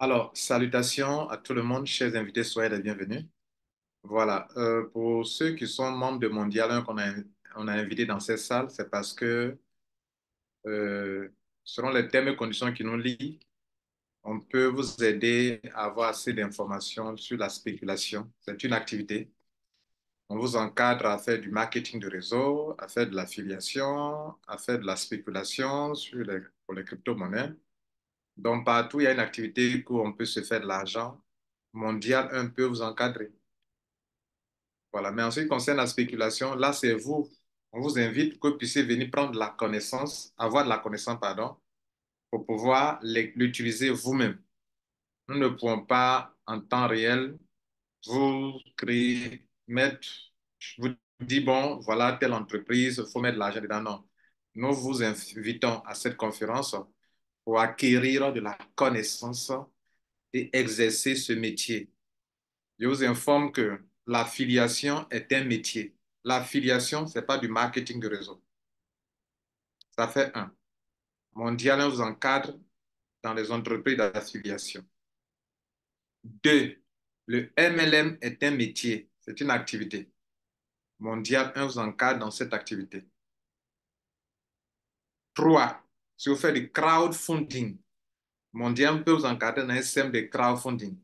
Alors, salutations à tout le monde, chers invités, soyez les bienvenus. Voilà, pour ceux qui sont membres de Mondial 1 on a invité dans cette salle, c'est parce que, euh, selon les termes et conditions qui nous lient, on peut vous aider à avoir assez d'informations sur la spéculation. C'est une activité. On vous encadre à faire du marketing de réseau, à faire de l'affiliation, à faire de la spéculation pour les crypto-monnaies. Donc, partout, il y a une activité où on peut se faire de l'argent. Mondial un peut vous encadrer. Voilà. Mais en ce qui concerne la spéculation, là, c'est vous. On vous invite pour que vous puissiez venir prendre de la connaissance, avoir de la connaissance, pardon, pour pouvoir l'utiliser vous-même. Nous ne pouvons pas, en temps réel, vous créer, mettre, je vous dis, bon, voilà, telle entreprise, il faut mettre de l'argent dedans. Non. Nous vous invitons à cette conférence pour acquérir de la connaissance et exercer ce métier. Je vous informe que l'affiliation est un métier. L'affiliation, ce n'est pas du marketing de réseau. Ça fait un. Mondial vous encadre dans les entreprises d'affiliation. Deux, le MLM est un métier, c'est une activité. Mondial vous encadre dans cette activité. Trois, si vous faites du crowdfunding, Mondial peut vous encadrer dans un système de crowdfunding.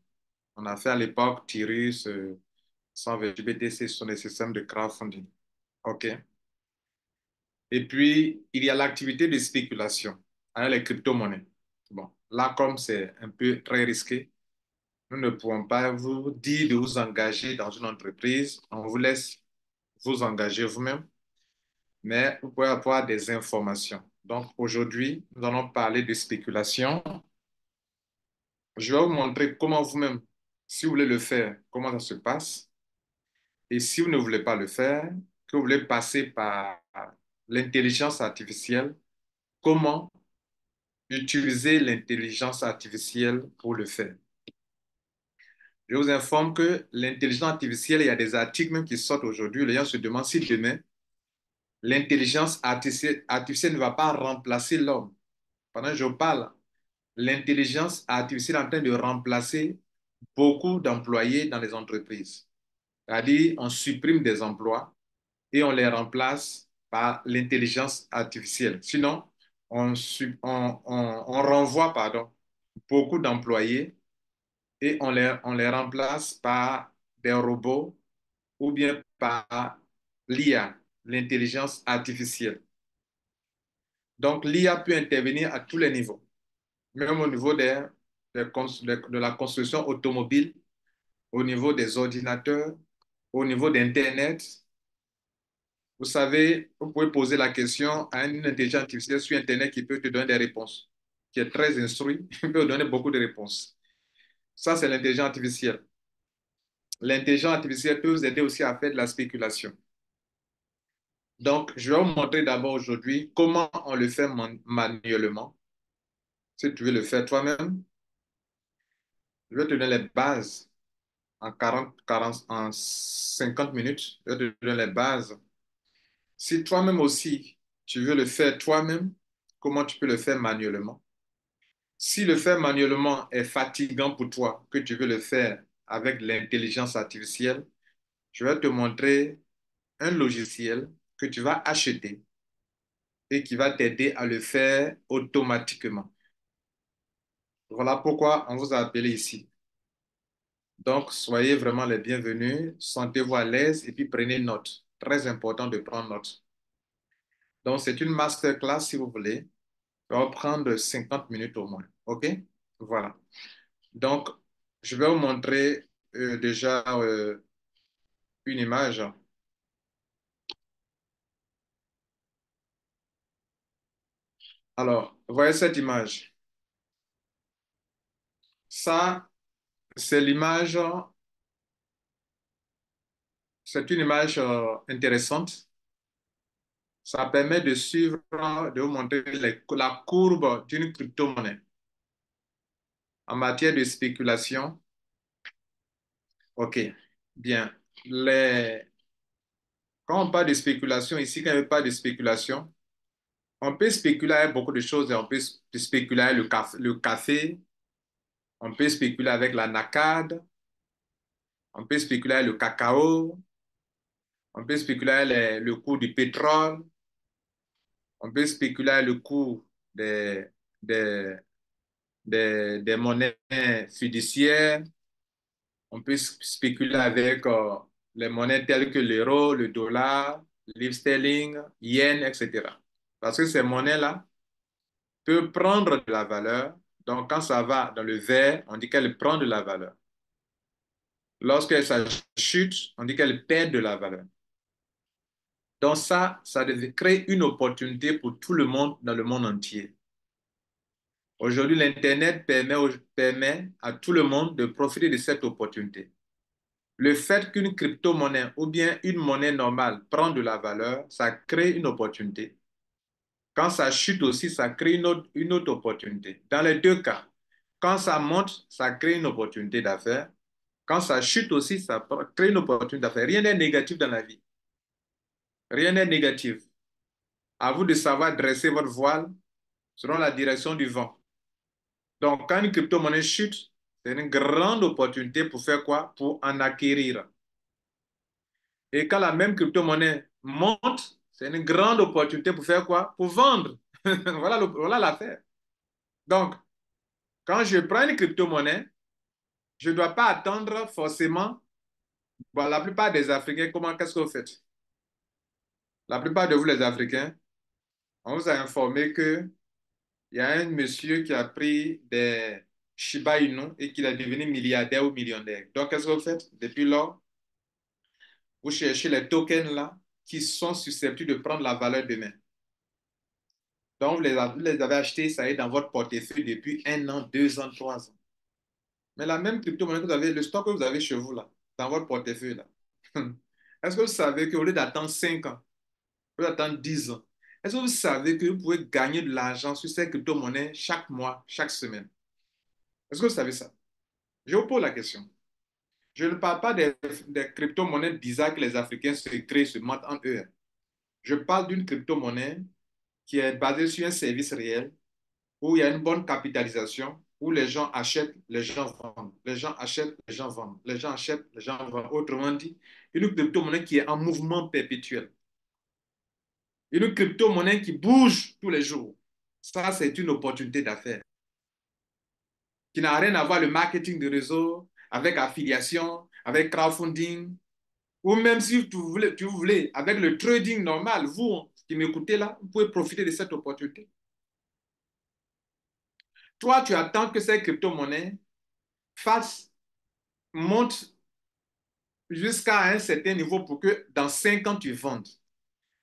On a fait à l'époque Tyrus, 128 BTC, ce sont des systèmes de crowdfunding. OK. Et puis, il y a l'activité de spéculation avec les crypto-monnaies. Bon, là, comme c'est un peu très risqué, nous ne pouvons pas vous dire de vous engager dans une entreprise. On vous laisse vous engager vous-même, mais vous pouvez avoir des informations. Donc, aujourd'hui, nous allons parler de spéculation. Je vais vous montrer comment vous-même, si vous voulez le faire, comment ça se passe. Et si vous ne voulez pas le faire, que vous voulez passer par l'intelligence artificielle, comment utiliser l'intelligence artificielle pour le faire. Je vous informe que l'intelligence artificielle, il y a des articles même qui sortent aujourd'hui. Les gens se demandent si demain, l'intelligence artificielle ne va pas remplacer l'homme. Pendant que je parle, l'intelligence artificielle est en train de remplacer beaucoup d'employés dans les entreprises. C'est-à-dire, on supprime des emplois et on les remplace par l'intelligence artificielle. Sinon, on renvoie, pardon, beaucoup d'employés et on les remplace par des robots ou bien par l'IA, l'intelligence artificielle. Donc, l'IA peut intervenir à tous les niveaux, même au niveau de la construction automobile, au niveau des ordinateurs, au niveau d'Internet. Vous savez, vous pouvez poser la question à une intelligence artificielle sur Internet qui peut te donner des réponses, qui est très instruit, il peut donner beaucoup de réponses. Ça, c'est l'intelligence artificielle. L'intelligence artificielle peut vous aider aussi à faire de la spéculation. Donc, je vais vous montrer d'abord aujourd'hui comment on le fait manuellement. Si tu veux le faire toi-même, je vais te donner les bases en 50 minutes. Je vais te donner les bases. Si toi-même aussi, tu veux le faire toi-même, comment tu peux le faire manuellement? Si le faire manuellement est fatigant pour toi, que tu veux le faire avec l'intelligence artificielle, je vais te montrer un logiciel que tu vas acheter et qui va t'aider à le faire automatiquement. Voilà pourquoi on vous a appelé ici. Donc, soyez vraiment les bienvenus, sentez-vous à l'aise et puis prenez note. Très important de prendre note. Donc, c'est une masterclass si vous voulez. Ça va prendre 50 minutes au moins. OK? Voilà. Donc, je vais vous montrer déjà une image. Alors, voyez cette image. Ça, c'est l'image, c'est une image intéressante. Ça permet de suivre, de vous montrer la courbe d'une crypto-monnaie. En matière de spéculation, OK, bien. Quand on parle de spéculation, ici, quand il n'y a pas de spéculation, on peut spéculer avec beaucoup de choses. On peut spéculer avec le café, On peut spéculer avec la NACAD, on peut spéculer avec le cacao, on peut spéculer avec le cours du pétrole, on peut spéculer avec le cours des, des, des monnaies fiduciaires, on peut spéculer avec les monnaies telles que l'euro, le dollar, livre sterling, yen, etc. Parce que ces monnaies-là peuvent prendre de la valeur. Donc, quand ça va dans le vert, on dit qu'elle prend de la valeur. Lorsque ça chute, on dit qu'elle perd de la valeur. Donc ça crée une opportunité pour tout le monde dans le monde entier. Aujourd'hui, l'Internet permet à tout le monde de profiter de cette opportunité. Le fait qu'une crypto-monnaie ou bien une monnaie normale prend de la valeur, ça crée une opportunité. Quand ça chute aussi, ça crée une autre opportunité. Dans les deux cas, quand ça monte, ça crée une opportunité d'affaires. Quand ça chute aussi, ça crée une opportunité d'affaires. Rien n'est négatif dans la vie. Rien n'est négatif. À vous de savoir dresser votre voile selon la direction du vent. Donc, quand une crypto-monnaie chute, c'est une grande opportunité pour faire quoi? Pour en acquérir. Et quand la même crypto-monnaie monte, c'est une grande opportunité pour faire quoi? Pour vendre. Voilà l'affaire. Donc, quand je prends une crypto-monnaie, je ne dois pas attendre forcément. Bon, la plupart des Africains, qu'est-ce que vous faites? La plupart de vous, les Africains, on vous a informé que il y a un monsieur qui a pris des Shiba Inu et qui est devenu milliardaire ou millionnaire. Donc, qu'est-ce que vous faites? Depuis lors, vous cherchez les tokens là qui sont susceptibles de prendre la valeur demain. Donc, vous les avez achetés, ça y est, dans votre portefeuille depuis 1 an, 2 ans, 3 ans. Mais la même crypto-monnaie que vous avez, le stock que vous avez chez vous là, dans votre portefeuille là, est-ce que vous savez qu'au lieu d'attendre 5 ans, au lieu d'attendre 10 ans, est-ce que vous savez que vous pouvez gagner de l'argent sur ces crypto-monnaies chaque mois, chaque semaine? Est-ce que vous savez ça? Je vous pose la question. Je ne parle pas des crypto-monnaies bizarres que les Africains se créent, se mentent en eux. Je parle d'une crypto-monnaie qui est basée sur un service réel, où il y a une bonne capitalisation, où les gens achètent, les gens vendent. Les gens achètent, les gens vendent. Les gens achètent, les gens vendent. Autrement dit, une crypto-monnaie qui est en mouvement perpétuel. Une crypto-monnaie qui bouge tous les jours. Ça, c'est une opportunité d'affaires qui n'a rien à voir le marketing de réseau avec affiliation, avec crowdfunding, ou même si tu voulais, avec le trading normal, vous qui m'écoutez là, vous pouvez profiter de cette opportunité. Toi, tu attends que ces crypto-monnaies fassent, montent jusqu'à un certain niveau pour que dans 5 ans, tu vendes.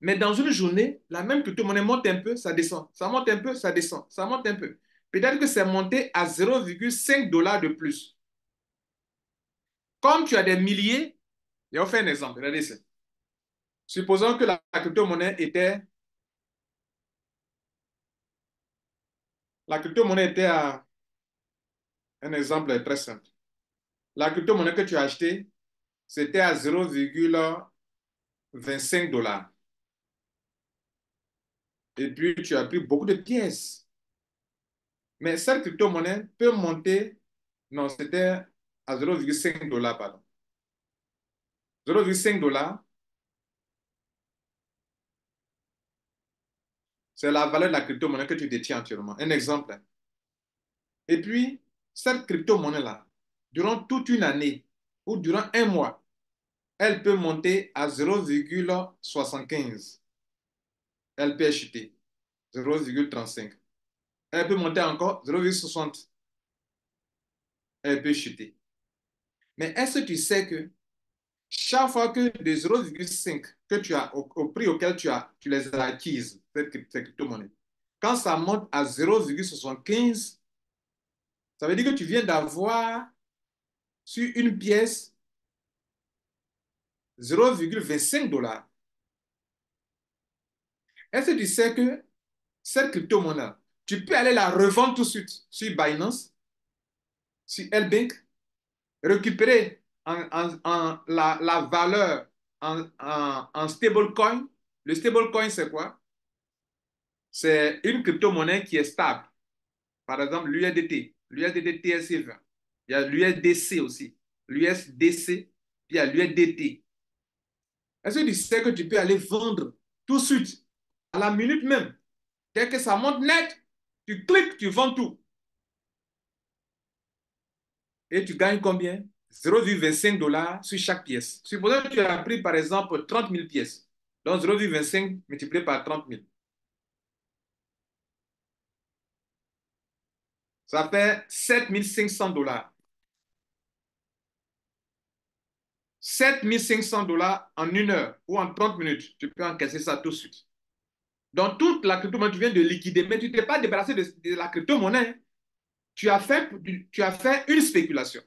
Mais dans une journée, la même crypto-monnaie monte un peu, ça descend. Ça monte un peu, ça descend. Ça monte un peu. Peut-être que c'est monté à 0,5 $ de plus. Comme tu as des milliers, et on fait un exemple, regardez ça. Supposons que la crypto-monnaie était, la crypto-monnaie était à, un exemple très simple. La crypto-monnaie que tu as achetée, c'était à 0,25 $. Et puis, tu as pris beaucoup de pièces. Mais cette crypto-monnaie peut monter, non, c'était à 0,5 $, pardon. 0,5 $, c'est la valeur de la crypto-monnaie que tu détiens actuellement. Un exemple. Et puis, cette crypto-monnaie-là, durant toute une année ou durant un mois, elle peut monter à 0,75. Elle peut chuter 0,35. Elle peut monter encore 0,60. Elle peut chuter. Mais est-ce que tu sais que chaque fois que de 0,5 que tu as, au prix auquel tu les as acquises, ces crypto-monnaies, quand ça monte à 0,75, ça veut dire que tu viens d'avoir sur une pièce 0,25 $. Est-ce que tu sais que cette crypto-monnaie, tu peux aller la revendre tout de suite sur Binance, sur LBank, récupérer la valeur en stablecoin. Le stablecoin, c'est quoi? C'est une crypto-monnaie qui est stable. Par exemple, l'USDT. l'USDT TSC20. Il y a l'USDC aussi. L'USDC, puis il y a l'USDT. Est-ce que tu sais que tu peux aller vendre tout de suite, à la minute même? Dès que ça monte net, tu cliques, tu vends tout. Et tu gagnes combien? 0,25 $ sur chaque pièce. Supposons que tu as pris par exemple 30 000 pièces. Donc 0,25 multiplié par 30 000. Ça fait 7 500 $. 7 500 $ en 1 heure ou en 30 minutes. Tu peux encaisser ça tout de suite. Donc toute la crypto-monnaie, tu viens de liquider, mais tu ne t'es pas débarrassé de la crypto-monnaie. Tu as fait une spéculation.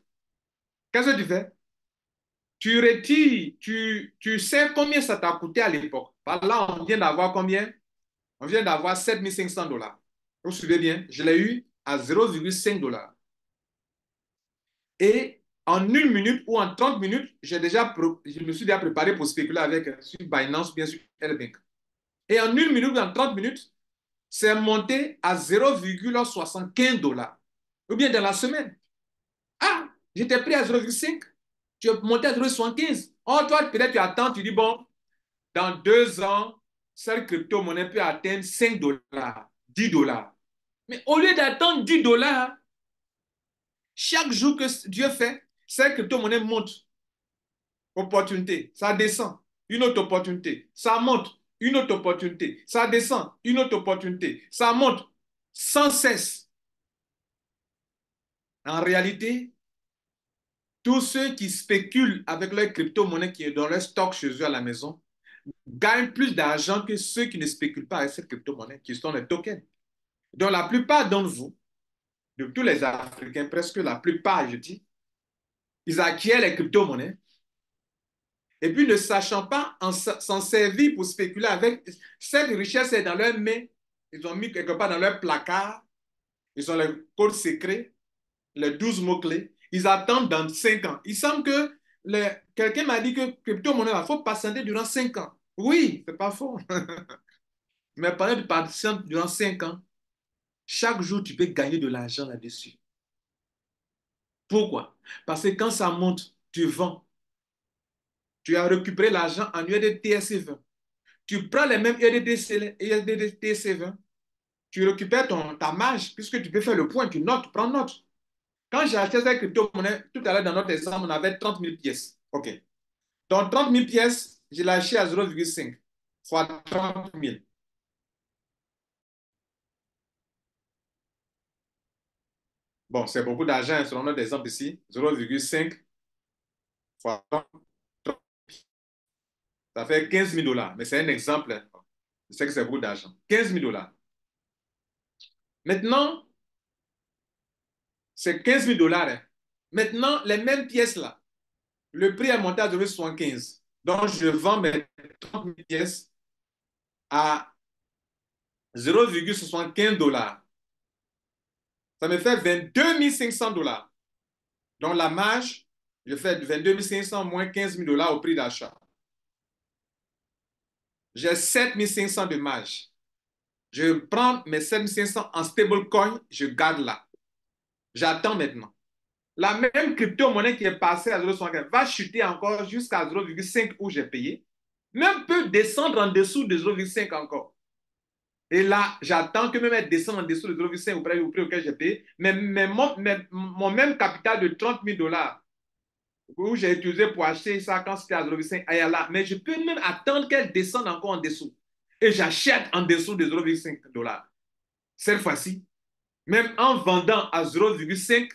Qu'est-ce que tu fais? Tu retires, tu sais combien ça t'a coûté à l'époque. Par là, on vient d'avoir combien? On vient d'avoir 7 500 $. Vous suivez bien? Je l'ai eu à 0,5 $. Et en 1 minute ou en 30 minutes, je me suis déjà préparé pour spéculer avec sur Binance, bien sûr, LBank. Et en 1 minute ou en 30 minutes, c'est monté à 0,75 $. Ou bien dans la semaine. Ah, j'étais pris à 0,5. Tu es monté à 0,75. Oh, toi, peut-être tu attends, tu dis, bon, dans 2 ans, cette crypto-monnaie peut atteindre 5 $, 10 $. Mais au lieu d'attendre 10 $, chaque jour que Dieu fait, cette crypto-monnaie monte. Opportunité, ça descend. Une autre opportunité, ça monte. Une autre opportunité, ça descend. Une autre opportunité, ça monte. Sans cesse. En réalité, tous ceux qui spéculent avec leur crypto-monnaie qui est dans leur stock chez eux à la maison gagnent plus d'argent que ceux qui ne spéculent pas avec cette crypto-monnaie, qui sont les tokens. Donc, la plupart d'entre vous, de tous les Africains, presque la plupart, je dis, ils acquièrent les crypto-monnaies et puis ne sachant pas s'en servir pour spéculer avec, cette richesse est dans leurs mains, ils ont mis quelque part dans leur placard, ils ont le code secret, les 12 mots-clés, ils attendent dans 5 ans. Il semble que quelqu'un m'a dit que crypto-monnaie, il faut patienter durant 5 ans. Oui, c'est pas faux. Mais pendant que tu patientes durant 5 ans, chaque jour, tu peux gagner de l'argent là-dessus. Pourquoi? Parce que quand ça monte, tu vends. Tu as récupéré l'argent en USDT TSC20. Tu prends les mêmes USDT TSC20. Tu récupères ta marge puisque tu peux faire le point. Tu notes, prends note. Quand j'ai acheté cette crypto-monnaie, tout à l'heure dans notre exemple, on avait 30 000 pièces. OK. Donc 30 000 pièces, je l'ai acheté à 0,5 fois 30 000. Bon, c'est beaucoup d'argent selon notre exemple ici. 0,5 fois 30, ça fait 15 000 $. Mais c'est un exemple. Je sais que c'est beaucoup d'argent. 15 000 $. Maintenant, c'est 15 000 $. Hein. Maintenant, les mêmes pièces-là, le prix est monté à 0,75. Donc, je vends mes 30 000 pièces à 0,75 $. Ça me fait 22 500 $. Donc, la marge, je fais 22 500 moins 15 000 $ au prix d'achat. J'ai 7 500 de marge. Je prends mes 7 500 en stablecoin, je garde là. J'attends maintenant. La même crypto-monnaie qui est passée à 0,75 va chuter encore jusqu'à 0,5 où j'ai payé. Même peut descendre en dessous de 0,5 encore. Et là, j'attends que même elle descende en dessous de 0,5 au prix auquel j'ai payé. Mais mon même capital de 30 000 $, où j'ai utilisé pour acheter ça quand c'était à 0,5, elle est là. Mais je peux même attendre qu'elle descende encore en dessous. Et j'achète en dessous de 0,5 $. Cette fois-ci, même en vendant à 0,5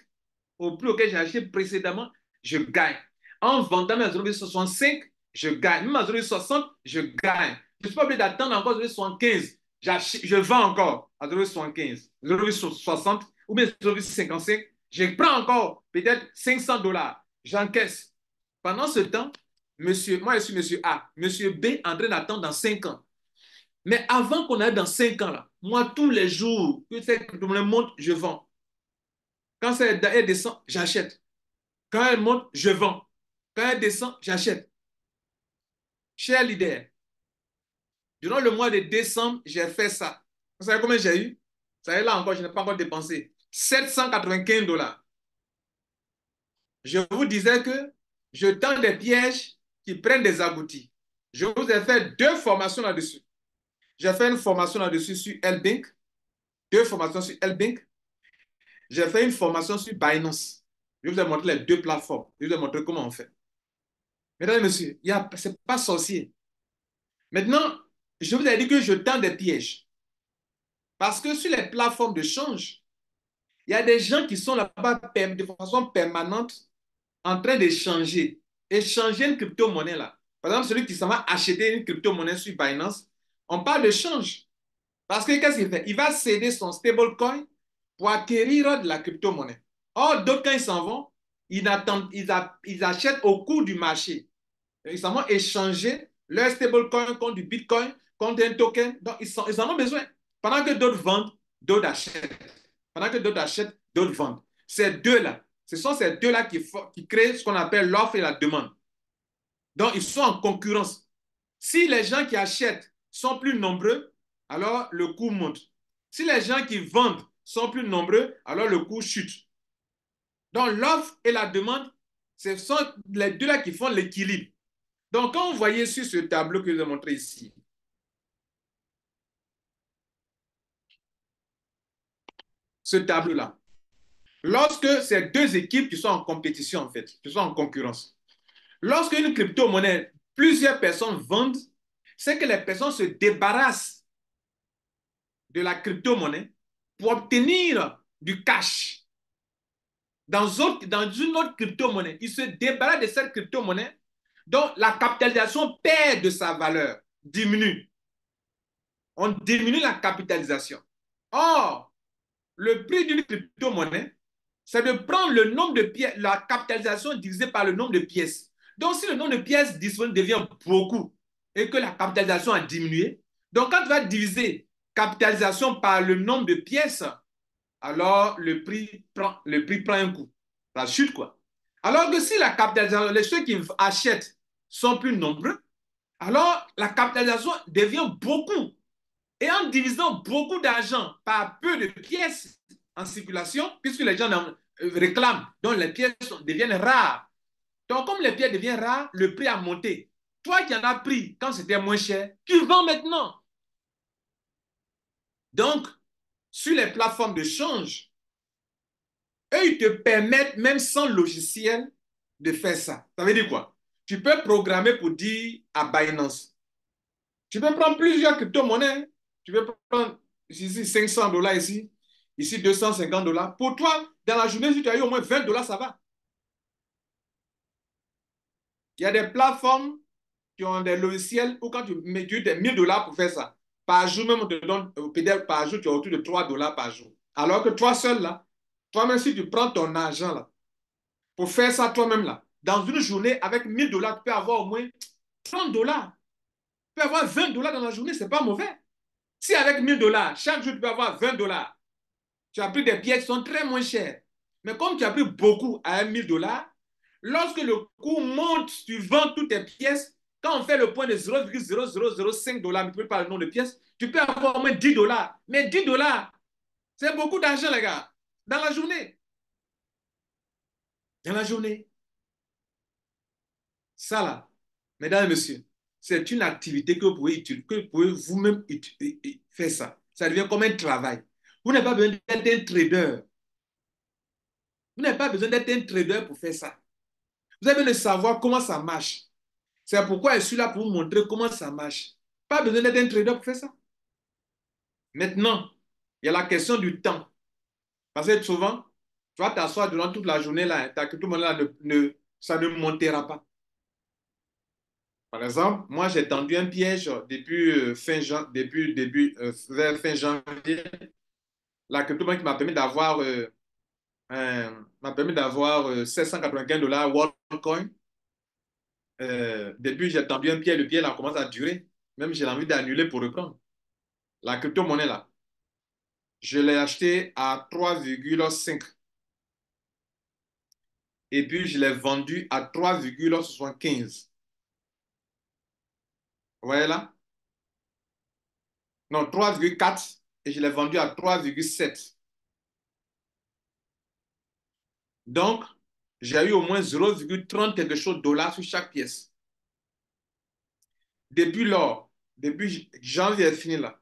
au prix auquel j'ai acheté précédemment, je gagne. En vendant à 0,65, je gagne. Même à 0,60, je gagne. Je ne suis pas obligé d'attendre encore 0,75. Je vends encore à 0,75, 0,60 ou bien 0,55. Je prends encore peut-être 500 $. J'encaisse. Pendant ce temps, moi je suis monsieur A, monsieur B en train d'attendre dans 5 ans. Mais avant qu'on aille dans 5 ans, là, moi, tous les jours que cette crypto-monnaie monte, je vends. Quand elle descend, j'achète. Quand elle monte, je vends. Quand elle descend, j'achète. Cher leader, durant le mois de décembre, j'ai fait ça. Vous savez combien j'ai eu? Vous savez, là encore, je n'ai pas encore dépensé. $795. Je vous disais que je tends des pièges qui prennent des aboutis. Je vous ai fait deux formations là-dessus. J'ai fait une formation là-dessus sur L-Bank, deux formations sur L-Bank. J'ai fait une formation sur Binance. Je vous ai montré les deux plateformes. Je vous ai montré comment on fait. Mesdames et messieurs, ce n'est pas sorcier. Maintenant, je vous ai dit que je tends des pièges. Parce que sur les plateformes de change, il y a des gens qui sont là-bas de façon permanente en train d'échanger. Échanger une crypto-monnaie là. Par exemple, celui qui s'en va acheter une crypto-monnaie sur Binance, on parle de change. Parce que qu'est-ce qu'il fait? Il va céder son stablecoin pour acquérir de la crypto-monnaie. Or, d'autres, quand ils s'en vont, ils achètent au cours du marché. Ils s'en vont échanger leur stablecoin contre du bitcoin, contre un token. Donc, ils en ont besoin. Pendant que d'autres vendent, d'autres achètent. Pendant que d'autres achètent, d'autres vendent. Ces deux-là, ce sont ces deux-là qui créent ce qu'on appelle l'offre et la demande. Donc, ils sont en concurrence. Si les gens qui achètent sont plus nombreux, alors le coût monte. Si les gens qui vendent sont plus nombreux, alors le coût chute. Donc, l'offre et la demande, ce sont les deux-là qui font l'équilibre. Donc, quand vous voyez sur ce tableau que je vous ai montré ici, ce tableau-là, lorsque ces deux équipes qui sont en compétition, en fait, qui sont en concurrence, lorsque une crypto-monnaie, plusieurs personnes vendent, c'est que les personnes se débarrassent de la crypto-monnaie pour obtenir du cash dans une autre crypto-monnaie. Ils se débarrassent de cette crypto-monnaie, donc la capitalisation perd de sa valeur, diminue. On diminue la capitalisation. Or, le prix d'une crypto-monnaie, c'est de prendre le nombre de pièces, la capitalisation divisée par le nombre de pièces. Donc, si le nombre de pièces disponibles devient beaucoup et que la capitalisation a diminué, donc quand tu vas diviser capitalisation par le nombre de pièces, alors le prix prend un coup. Ça chute, quoi. Alors que si la capitalisation, ceux qui achètent sont plus nombreux, alors la capitalisation devient beaucoup. Et en divisant beaucoup d'argent par peu de pièces en circulation, puisque les gens réclament, donc les pièces deviennent rares. Donc, comme les pièces deviennent rares, le prix a monté. Toi qui en as pris quand c'était moins cher, tu vends maintenant. Donc, sur les plateformes de change, eux, ils te permettent, même sans logiciel, de faire ça. Ça veut dire quoi? Tu peux programmer pour dire à Binance. Tu peux prendre plusieurs crypto-monnaies. Tu peux prendre ici $500 ici $250. Pour toi, dans la journée, si tu as eu au moins $20, ça va. Il y a des plateformes qui ont des logiciels où quand tu mets des $1000 pour faire ça, par jour même, on te donne, peut-être par jour, tu as autour de $3 par jour. Alors que toi seul, là, toi-même, si tu prends ton argent, là, pour faire ça toi-même, là, dans une journée, avec $1000, tu peux avoir au moins $30. Tu peux avoir $20 dans la journée, c'est pas mauvais. Si avec $1000, chaque jour, tu peux avoir $20, tu as pris des pièces qui sont très moins chères. Mais comme tu as pris beaucoup à $1000, lorsque le coût monte, tu vends toutes tes pièces. Quand on fait le point de 0,0005 $ multiplié par le nombre de pièces, tu peux avoir au moins $10. Mais $10, c'est beaucoup d'argent, les gars. Dans la journée. Dans la journée. Ça, là, mesdames et messieurs, c'est une activité que vous pouvez vous-même faire ça. Ça devient comme un travail. Vous n'avez pas besoin d'être un trader. Vous n'avez pas besoin d'être un trader pour faire ça. Vous avez besoin de savoir comment ça marche. C'est pourquoi je suis là pour vous montrer comment ça marche. Pas besoin d'être un trader pour faire ça. Maintenant, il y a la question du temps. Parce que souvent, tu vas t'asseoir durant toute la journée, là, ta crypto-monnaie, là, ça ne montera pas. Par exemple, moi, j'ai tendu un piège depuis vers fin janvier. La crypto-monnaie qui m'a permis d'avoir $795 WorldCoin. Depuis, j'ai tendu un pied, le pied là commence à durer. Même j'ai envie d'annuler pour reprendre. La crypto-monnaie là, je l'ai acheté à 3,5 et puis je l'ai vendu à 3,75. Vous voyez là? Non, 3,4 et je l'ai vendu à 3,7. Donc, j'ai eu au moins 0,30 quelque chose de dollars sur chaque pièce. Depuis lors, depuis janvier fini là,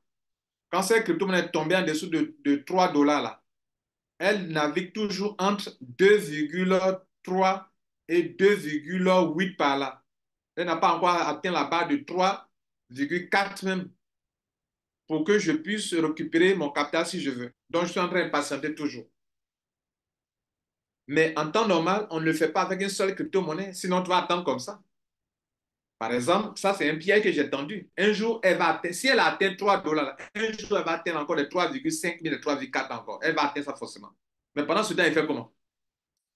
quand cette crypto-monnaie est tombée en dessous de 3 dollars là, elle navigue toujours entre 2,3 et 2,8 par là. Elle n'a pas encore atteint la barre de 3,4 même pour que je puisse récupérer mon capital si je veux. Donc, je suis en train de patienter toujours. Mais en temps normal, on ne le fait pas avec une seule crypto-monnaie, sinon tu vas attendre comme ça. Par exemple, ça, c'est un piège que j'ai tendu. Un jour, elle va atteindre, si elle atteint 3 dollars, un jour, elle va atteindre encore les 3,5 000, les 3,4 encore. Elle va atteindre ça forcément. Mais pendant ce temps, elle fait comment?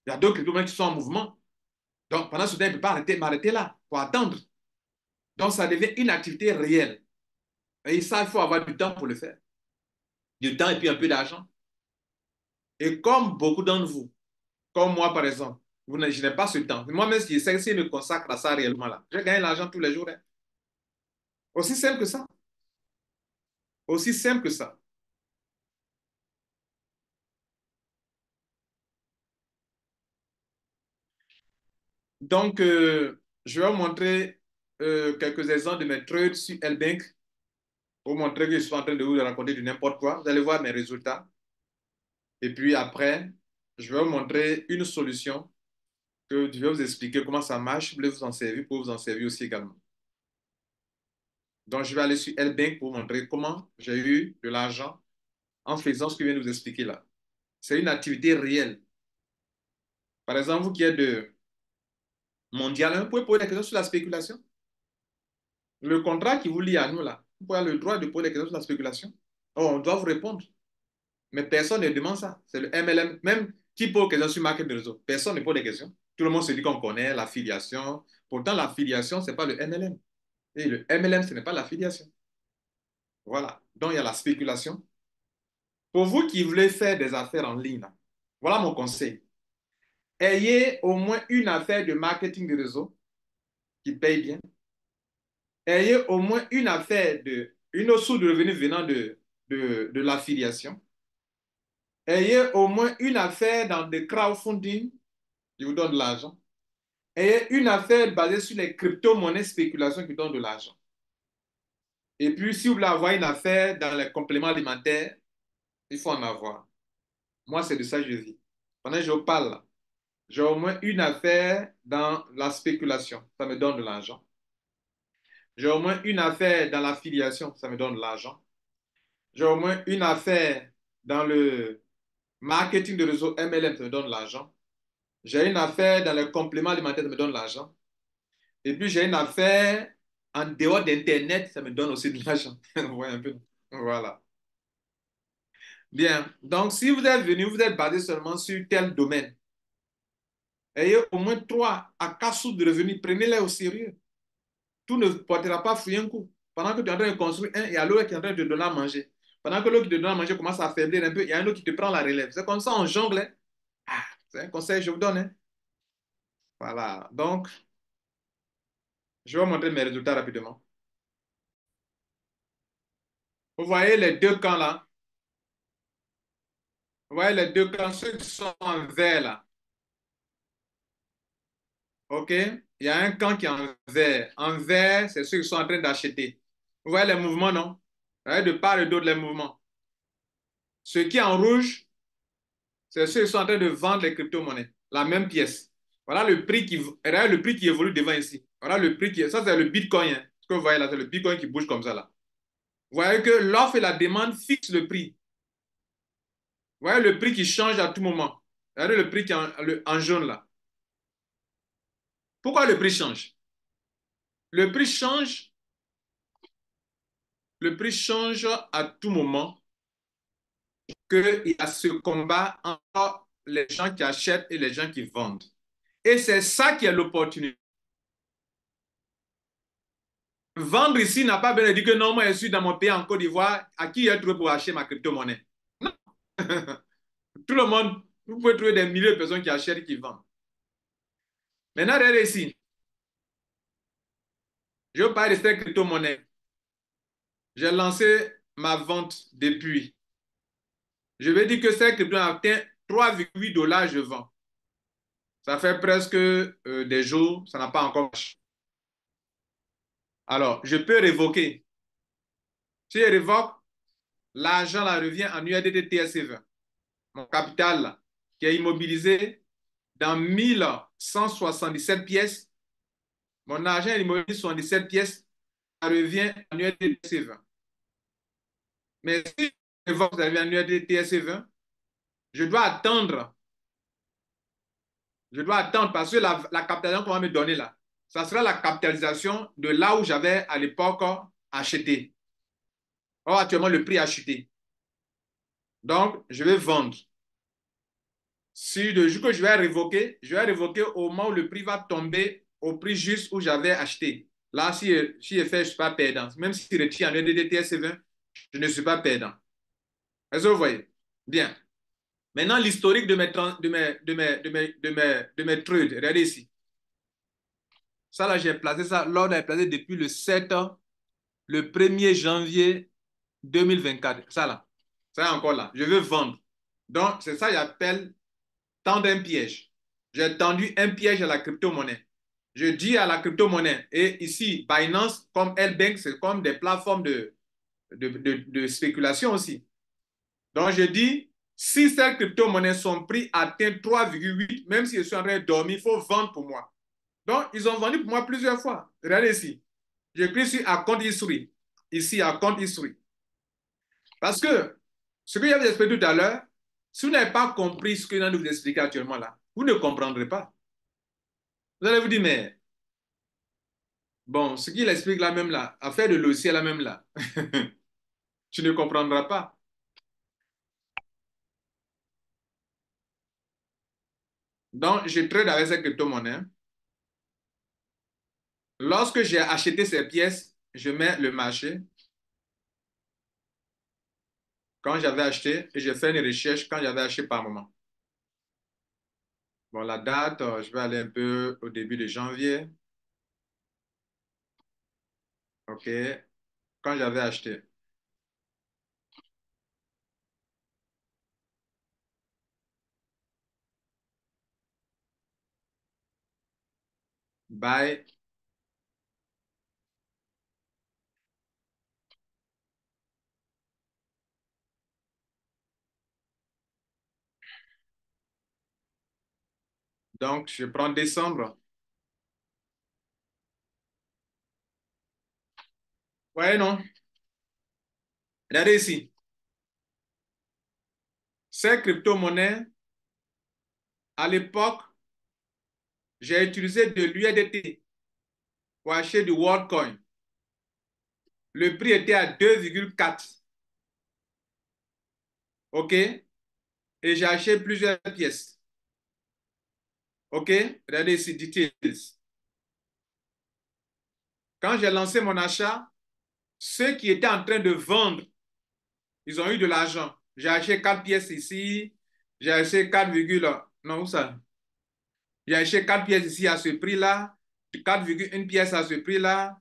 Il y a d'autres crypto-monnaies qui sont en mouvement. Donc, pendant ce temps, elle ne peut pas m'arrêter là pour attendre. Donc, ça devient une activité réelle. Et ça, il faut avoir du temps pour le faire. Du temps et puis un peu d'argent. Et comme beaucoup d'entre vous, comme moi par exemple, je n'ai pas ce temps. Moi-même, si je me consacre à ça réellement là, je gagne l'argent tous les jours. Hein. Aussi simple que ça. Aussi simple que ça. Donc, je vais vous montrer quelques exemples de mes trades sur L-Bank pour vous montrer que je suis en train de vous raconter du n'importe quoi. Vous allez voir mes résultats. Et puis après, je vais vous montrer une solution que je vais vous expliquer comment ça marche. Vous voulez vous en servir pour vous en servir aussi également. Donc, je vais aller sur L-Bank pour vous montrer comment j'ai eu de l'argent en faisant ce que je viens de vous expliquer là. C'est une activité réelle. Par exemple, vous qui êtes de mondial, vous pouvez poser des questions sur la spéculation. Le contrat qui vous lie à nous là, vous pouvez avoir le droit de poser des questions sur la spéculation. Oh, on doit vous répondre. Mais personne ne demande ça. C'est le MLM. Même qui pose des questions sur market de réseau, personne ne pose des questions. Tout le monde se dit qu'on connaît l'affiliation. Pourtant, l'affiliation, ce n'est pas le MLM. Et le MLM, ce n'est pas l'affiliation. Voilà. Donc, il y a la spéculation. Pour vous qui voulez faire des affaires en ligne, là, voilà mon conseil. Ayez au moins une affaire de marketing de réseau qui paye bien. Ayez au moins une affaire une source de revenus venant de l'affiliation. Ayez au moins une affaire dans le crowdfunding qui vous donne de l'argent. Ayez une affaire basée sur les crypto-monnaies spéculation qui donne de l'argent. Et puis, si vous voulez avoir une affaire dans les compléments alimentaires, il faut en avoir. Moi, c'est de ça que je vis. Pendant que je vous parle, j'ai au moins une affaire dans la spéculation. Ça me donne de l'argent. J'ai au moins une affaire dans l'affiliation. Ça me donne de l'argent. J'ai au moins une affaire dans le marketing de réseau MLM. Ça me donne de l'argent. J'ai une affaire dans le complément alimentaire. Ça me donne de l'argent. Et puis, j'ai une affaire en dehors d'Internet. Ça me donne aussi de l'argent. Vous voyez un peu. Voilà. Bien. Donc, si vous êtes venu, vous êtes basé seulement sur tel domaine. Ayez au moins 3 à 4 sources de revenus. Prenez-les au sérieux. Tout ne portera pas fruit un coup. Pendant que tu es en train de construire un, il y a l'autre qui est en train de te donner à manger. Pendant que l'autre qui te donne à manger commence à affaiblir un peu, il y a un autre qui te prend la relève. C'est comme ça, on jongle. Hein. Ah, c'est un conseil que je vous donne. Hein. Voilà. Donc, je vais vous montrer mes résultats rapidement. Vous voyez les deux camps là. Vous voyez les deux camps, ceux qui sont en vert là. OK? Il y a un camp qui est en vert. En vert, c'est ceux qui sont en train d'acheter. Vous voyez les mouvements, non? Vous voyez de part et d'autre les mouvements. Ce qui est en rouge, c'est ceux qui sont en train de vendre les crypto-monnaies, la même pièce. Voilà le prix qui évolue devant ici. Voilà le prix qui, ça c'est le Bitcoin. Hein. Ce que vous voyez là, c'est le Bitcoin qui bouge comme ça là. Vous voyez que l'offre et la demande fixent le prix. Vous voyez le prix qui change à tout moment. Regardez le prix qui est en jaune là. Pourquoi le prix change? Le prix change, le prix change à tout moment qu'il y a ce combat entre les gens qui achètent et les gens qui vendent. Et c'est ça qui est l'opportunité. Vendre ici n'a pas besoin de dire que non, moi je suis dans mon pays en Côte d'Ivoire, à qui j'ai trouvé pour acheter ma crypto-monnaie. Non. Tout le monde, vous pouvez trouver des milliers de personnes qui achètent et qui vendent. Maintenant, regardez ici. Je vais parler de cette crypto-monnaie. J'ai lancé ma vente depuis. Je vais dire que cette crypto-monnaie atteint 3,8 dollars, je vends. Ça fait presque des jours, ça n'a pas encore marché. Alors, je peux révoquer. Si je révoque, l'argent là revient en USDT TSC20. Mon capital là, qui est immobilisé dans 1177 pièces. Mon argent est immobilisé sur 17 pièces. Ça revient en USDT TSC20. Mais si je révoque, ça revient en USDT TSC20. Je dois attendre. Je dois attendre parce que la capitalisation qu'on va me donner là, ça sera la capitalisation de là où j'avais à l'époque acheté. Or, actuellement, le prix a chuté. Donc, je vais vendre. Si le jour que je vais révoquer au moment où le prix va tomber au prix juste où j'avais acheté. Là, si je fais, je ne suis pas perdant. Même si je retire en EDDTS20, je ne suis pas perdant. Est-ce que vous voyez? Bien. Maintenant, l'historique de mes trades. Regardez ici. Ça, là, j'ai placé ça. L'ordre est placé depuis le 1er janvier 2024. Ça, là. Ça, encore là. Je veux vendre. Donc, c'est ça que j'appelle tendre un piège. J'ai tendu un piège à la crypto-monnaie. Je dis à la crypto-monnaie, et ici, Binance, comme L-Bank, c'est comme des plateformes de spéculation aussi. Donc, je dis, si ces crypto-monnaies sont pris atteint 3,8, même si je suis en train de dormir, il faut vendre pour moi. Donc, ils ont vendu pour moi plusieurs fois. Regardez ici. Je clique sur Account History. Ici, Account History. Parce que ce que j'avais expliqué tout à l'heure, si vous n'avez pas compris ce que je viens de vous expliquer actuellement là, vous ne comprendrez pas. Vous allez vous dire, mais bon, ce qu'il explique là même là, affaire de logiciel là même là, tu ne comprendras pas. Donc, je trade avec ces crypto-monnaies. Lorsque j'ai acheté ces pièces, je mets le marché quand j'avais acheté et je fais une recherche quand j'avais acheté par moment. Bon, la date, je vais aller un peu au début de janvier. OK. Quand j'avais acheté. Buy. Donc, je prends décembre. Ouais, non. Regardez ici. Ces crypto-monnaies, à l'époque, j'ai utilisé de l'USDT pour acheter du WorldCoin. Le prix était à 2,4. OK? Et j'ai acheté plusieurs pièces. OK? Regardez ici, details. Quand j'ai lancé mon achat, ceux qui étaient en train de vendre, ils ont eu de l'argent. J'ai acheté 4 pièces ici. J'ai acheté 4, non, où ça? J'ai acheté 4 pièces ici à ce prix-là. 4,1 pièces à ce prix-là.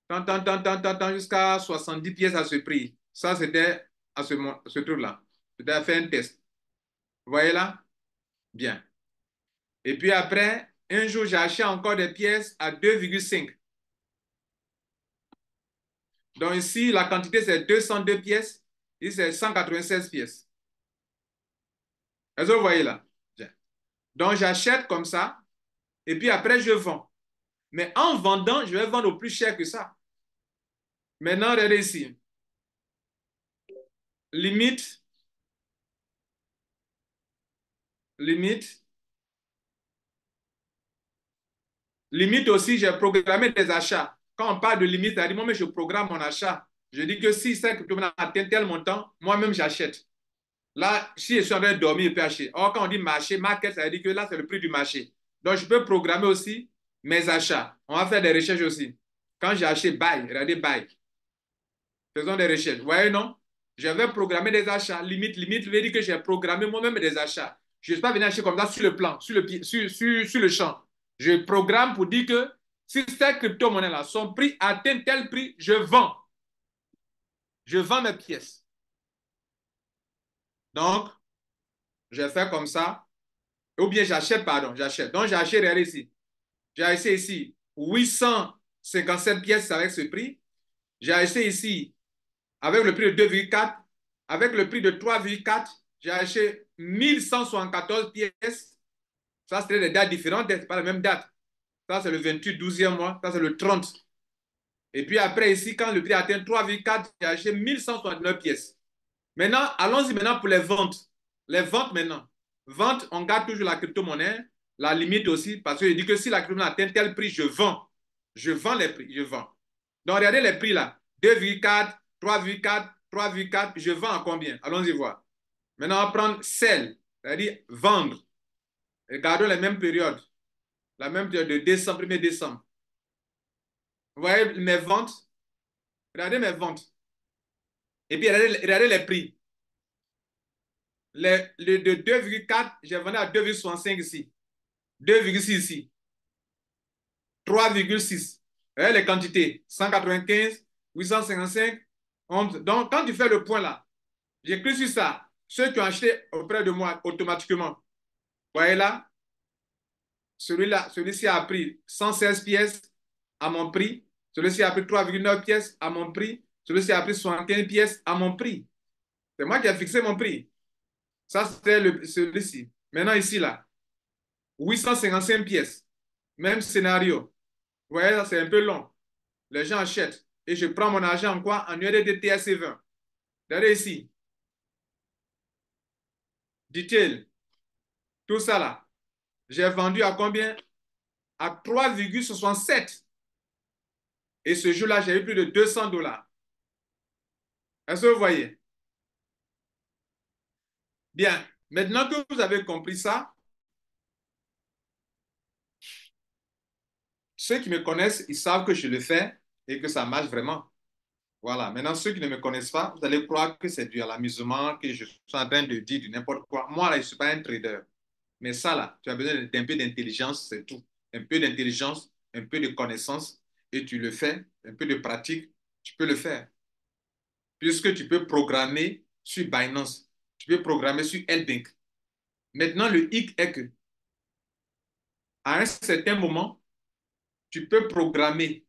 Tant, jusqu'à 70 pièces à ce prix. Ça, c'était à ce truc-là. C'était fait un test. Vous voyez là? Bien. Et puis après, un jour, j'ai acheté encore des pièces à 2,5. Donc ici, la quantité, c'est 202 pièces. Ici, c'est 196 pièces. Est-ce que vous voyez là? Bien. Donc, j'achète comme ça. Et puis après, je vends. Mais en vendant, je vais vendre au plus cher que ça. Maintenant, regardez ici. Limite, limite, limite aussi, j'ai programmé des achats. Quand on parle de limite, ça dit, moi, mais je programme mon achat. Je dis que si ça atteint tel montant, moi-même, j'achète. Là, si je suis en train de dormir, je peux acheter. Or, quand on dit marché, market, ça veut dire que là, c'est le prix du marché. Donc, je peux programmer aussi mes achats. On va faire des recherches aussi. Quand j'ai acheté buy, regardez buy. Faisons des recherches. Vous voyez, non? Je vais programmer des achats. Limite, je veux dire que j'ai programmé moi-même des achats. Je ne suis pas venu acheter comme ça sur le plan, sur le champ. Je programme pour dire que si ces crypto-monnaies-là sont prix atteint tel prix, je vends. Je vends mes pièces. Donc, je fais comme ça. Ou bien j'achète, pardon, j'achète. Donc j'achète, regardez ici. J'ai acheté ici 857 pièces avec ce prix. J'ai acheté ici avec le prix de 2,4. Avec le prix de 3,4, j'ai acheté 1174 pièces. Ça, c'était des dates différentes, c'est pas la même date. Ça, c'est le 28, 12e mois. Ça, c'est le 30. Et puis après, ici, quand le prix atteint 3,4, j'ai acheté 1169 pièces. Maintenant, allons-y maintenant pour les ventes. Les ventes maintenant. Vente, on garde toujours la crypto-monnaie, la limite aussi, parce que je dis que si la crypto-monnaie atteint tel prix, je vends. Je vends les prix, je vends. Donc, regardez les prix là. 2,4, 3,4, 3,4, je vends à combien? Allons-y voir. Maintenant, on va prendre sell, c'est-à-dire vendre. Regardons les mêmes périodes. La même période de décembre, 1er décembre. Vous voyez mes ventes? Regardez mes ventes. Et puis, regardez les prix. Le de 2,4, j'ai vendu à 2,65 ici. 2,6 ici. 3,6. Les quantités. 195, 855, 11. Donc, quand tu fais le point là, j'écris sur ça. Ceux qui ont acheté auprès de moi automatiquement. Vous voyez là, celui-là, celui-ci a pris 116 pièces à mon prix. Celui-ci a pris 3,9 pièces à mon prix. Celui-ci a pris 75 pièces à mon prix. C'est moi qui ai fixé mon prix. Ça, c'était celui-ci. Maintenant, ici, là, 855 pièces. Même scénario. Vous voyez, c'est un peu long. Les gens achètent. Et je prends mon argent en quoi? En USDT TRC20. Regardez ici. Detail. Tout ça là. J'ai vendu à combien? À 3,67. Et ce jour-là, j'ai eu plus de 200 dollars. Est-ce que vous voyez? Bien. Maintenant que vous avez compris ça, ceux qui me connaissent, ils savent que je le fais et que ça marche vraiment. Voilà. Maintenant, ceux qui ne me connaissent pas, vous allez croire que c'est dû à l'amusement, que je suis en train de dire du n'importe quoi. Moi, là, je ne suis pas un trader. Mais ça, là, tu as besoin d'un peu d'intelligence, c'est tout. Un peu d'intelligence, un peu de connaissance, et tu le fais, un peu de pratique, tu peux le faire. Puisque tu peux programmer sur Binance, tu peux programmer sur L-Bank. Maintenant, le hic est que, à un certain moment, tu peux programmer,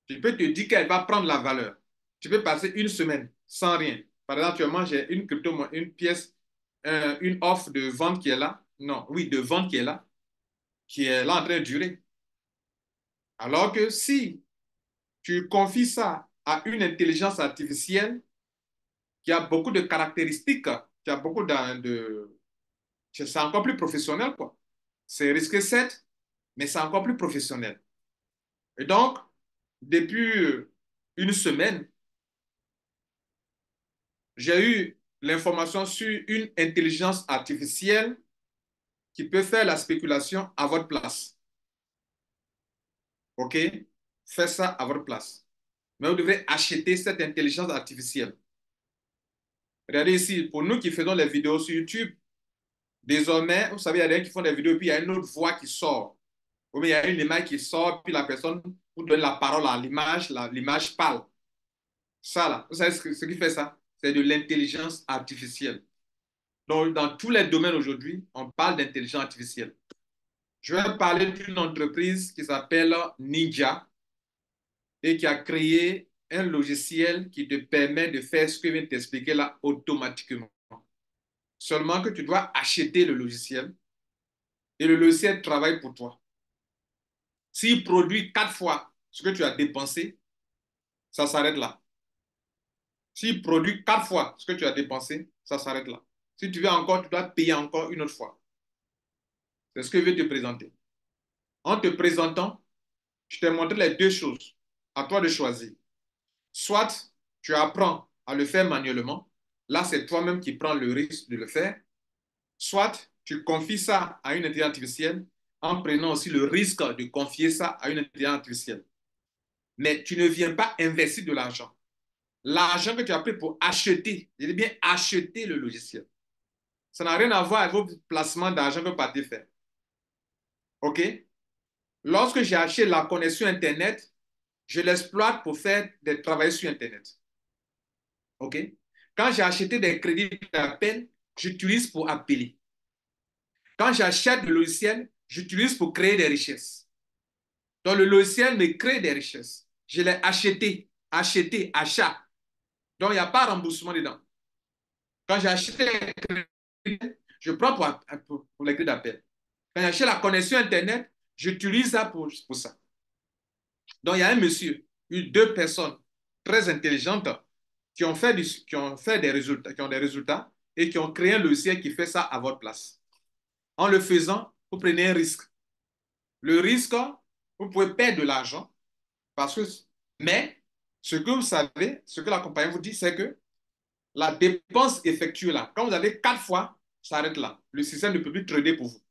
tu peux te dire qu'elle va prendre la valeur. Tu peux passer une semaine sans rien. Par exemple, actuellement, j'ai une crypto, une pièce, une offre de vente qui est là. Non, oui, de vente qui est là en train de durer. Alors que si tu confies ça à une intelligence artificielle qui a beaucoup de caractéristiques, qui a beaucoup de... C'est encore plus professionnel, quoi. C'est risqué, certes, mais c'est encore plus professionnel. Et donc, depuis une semaine, j'ai eu l'information sur une intelligence artificielle qui peut faire la spéculation à votre place. OK? Faites ça à votre place. Mais vous devez acheter cette intelligence artificielle. Regardez ici, pour nous qui faisons les vidéos sur YouTube, désormais, vous savez, il y a des gens qui font des vidéos, puis il y a une autre voix qui sort. Ou bien il y a une image qui sort, puis la personne vous donne la parole à l'image, l'image parle. Ça, là, vous savez ce qui fait ça? C'est de l'intelligence artificielle. Donc, dans tous les domaines aujourd'hui, on parle d'intelligence artificielle. Je vais parler d'une entreprise qui s'appelle Ninja et qui a créé un logiciel qui te permet de faire ce que je viens de t'expliquer là automatiquement. Seulement que tu dois acheter le logiciel et le logiciel travaille pour toi. S'il produit 4 fois ce que tu as dépensé, ça s'arrête là. S'il produit 4 fois ce que tu as dépensé, ça s'arrête là. Si tu veux encore, tu dois payer encore une autre fois. C'est ce que je vais te présenter. En te présentant, je t'ai montré les deux choses. À toi de choisir. Soit tu apprends à le faire manuellement. Là, c'est toi-même qui prends le risque de le faire. Soit tu confies ça à une intelligence artificielle en prenant aussi le risque de confier ça à une intelligence artificielle. Mais tu ne viens pas investir de l'argent. L'argent que tu as pris pour acheter, je dis bien acheter le logiciel. Ça n'a rien à voir avec vos placements d'argent que vous partez faire. OK? Lorsque j'ai acheté la connexion Internet, je l'exploite pour faire des travaux sur Internet. OK? Quand j'ai acheté des crédits d'appel, j'utilise pour appeler. Quand j'achète le logiciel, j'utilise pour créer des richesses. Donc, le logiciel me crée des richesses. Je l'ai acheté, acheté, achat. Donc, il n'y a pas de remboursement dedans. Quand j'achète un crédit, je prends pour les crédits d'appel. Quand j'achète la connexion Internet, j'utilise ça pour ça. Donc, il y a un monsieur, deux personnes très intelligentes qui ont fait des résultats, qui ont des résultats et qui ont créé un logiciel qui fait ça à votre place. En le faisant, vous prenez un risque. Le risque, vous pouvez perdre de l'argent parce que, mais ce que vous savez, ce que la compagnie vous dit, c'est que la dépense effectuée là, quand vous avez 4 fois, ça arrête là. Le système ne peut plus trader pour vous.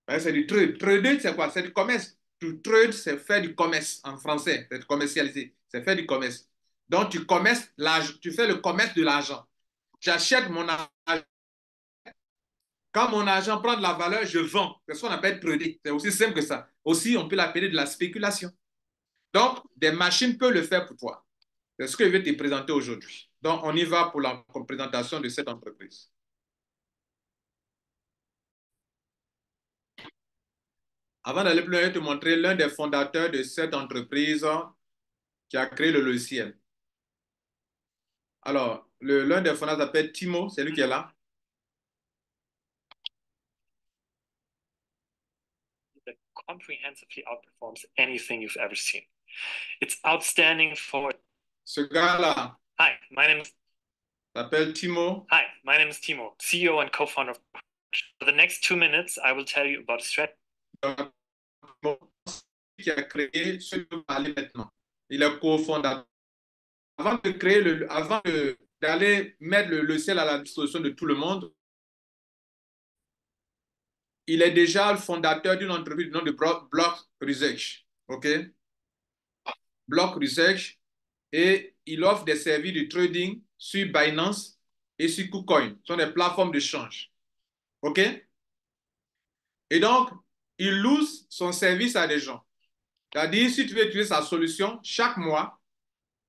C'est du trade. Trader, c'est quoi? C'est du commerce. To trade, c'est faire du commerce en français. C'est commercialiser. C'est faire du commerce. Donc, tu fais le commerce de l'argent. J'achète mon argent. Quand mon argent prend de la valeur, je vends. C'est ce qu'on appelle trader. C'est aussi simple que ça. Aussi, on peut l'appeler de la spéculation. Donc, des machines peuvent le faire pour toi. C'est ce que je vais te présenter aujourd'hui. Donc, on y va pour la présentation de cette entreprise. Avant d'aller plus loin, je vais te montrer l'un des fondateurs de cette entreprise qui a créé le logiciel. Alors, l'un des fondateurs s'appelle Timo, c'est lui qui est là. That comprehensively outperforms anything you've ever seen. It's outstanding for... Ce gars-là s'appelle Timo. Hi, my name is Timo, CEO and co-founder of... For the next 2 minutes, I will tell you about a strategy. Qui a créé ce que vous parlez maintenant. Il est cofondateur. Avant d'aller mettre le logiciel à la disposition de tout le monde, il est déjà le fondateur d'une entreprise du nom de Block Research. OK? Block Research. Et il offre des services de trading sur Binance et sur KuCoin. Ce sont des plateformes de change. OK? Et donc, il loue son service à des gens. C'est-à-dire, si tu veux utiliser sa solution, chaque mois,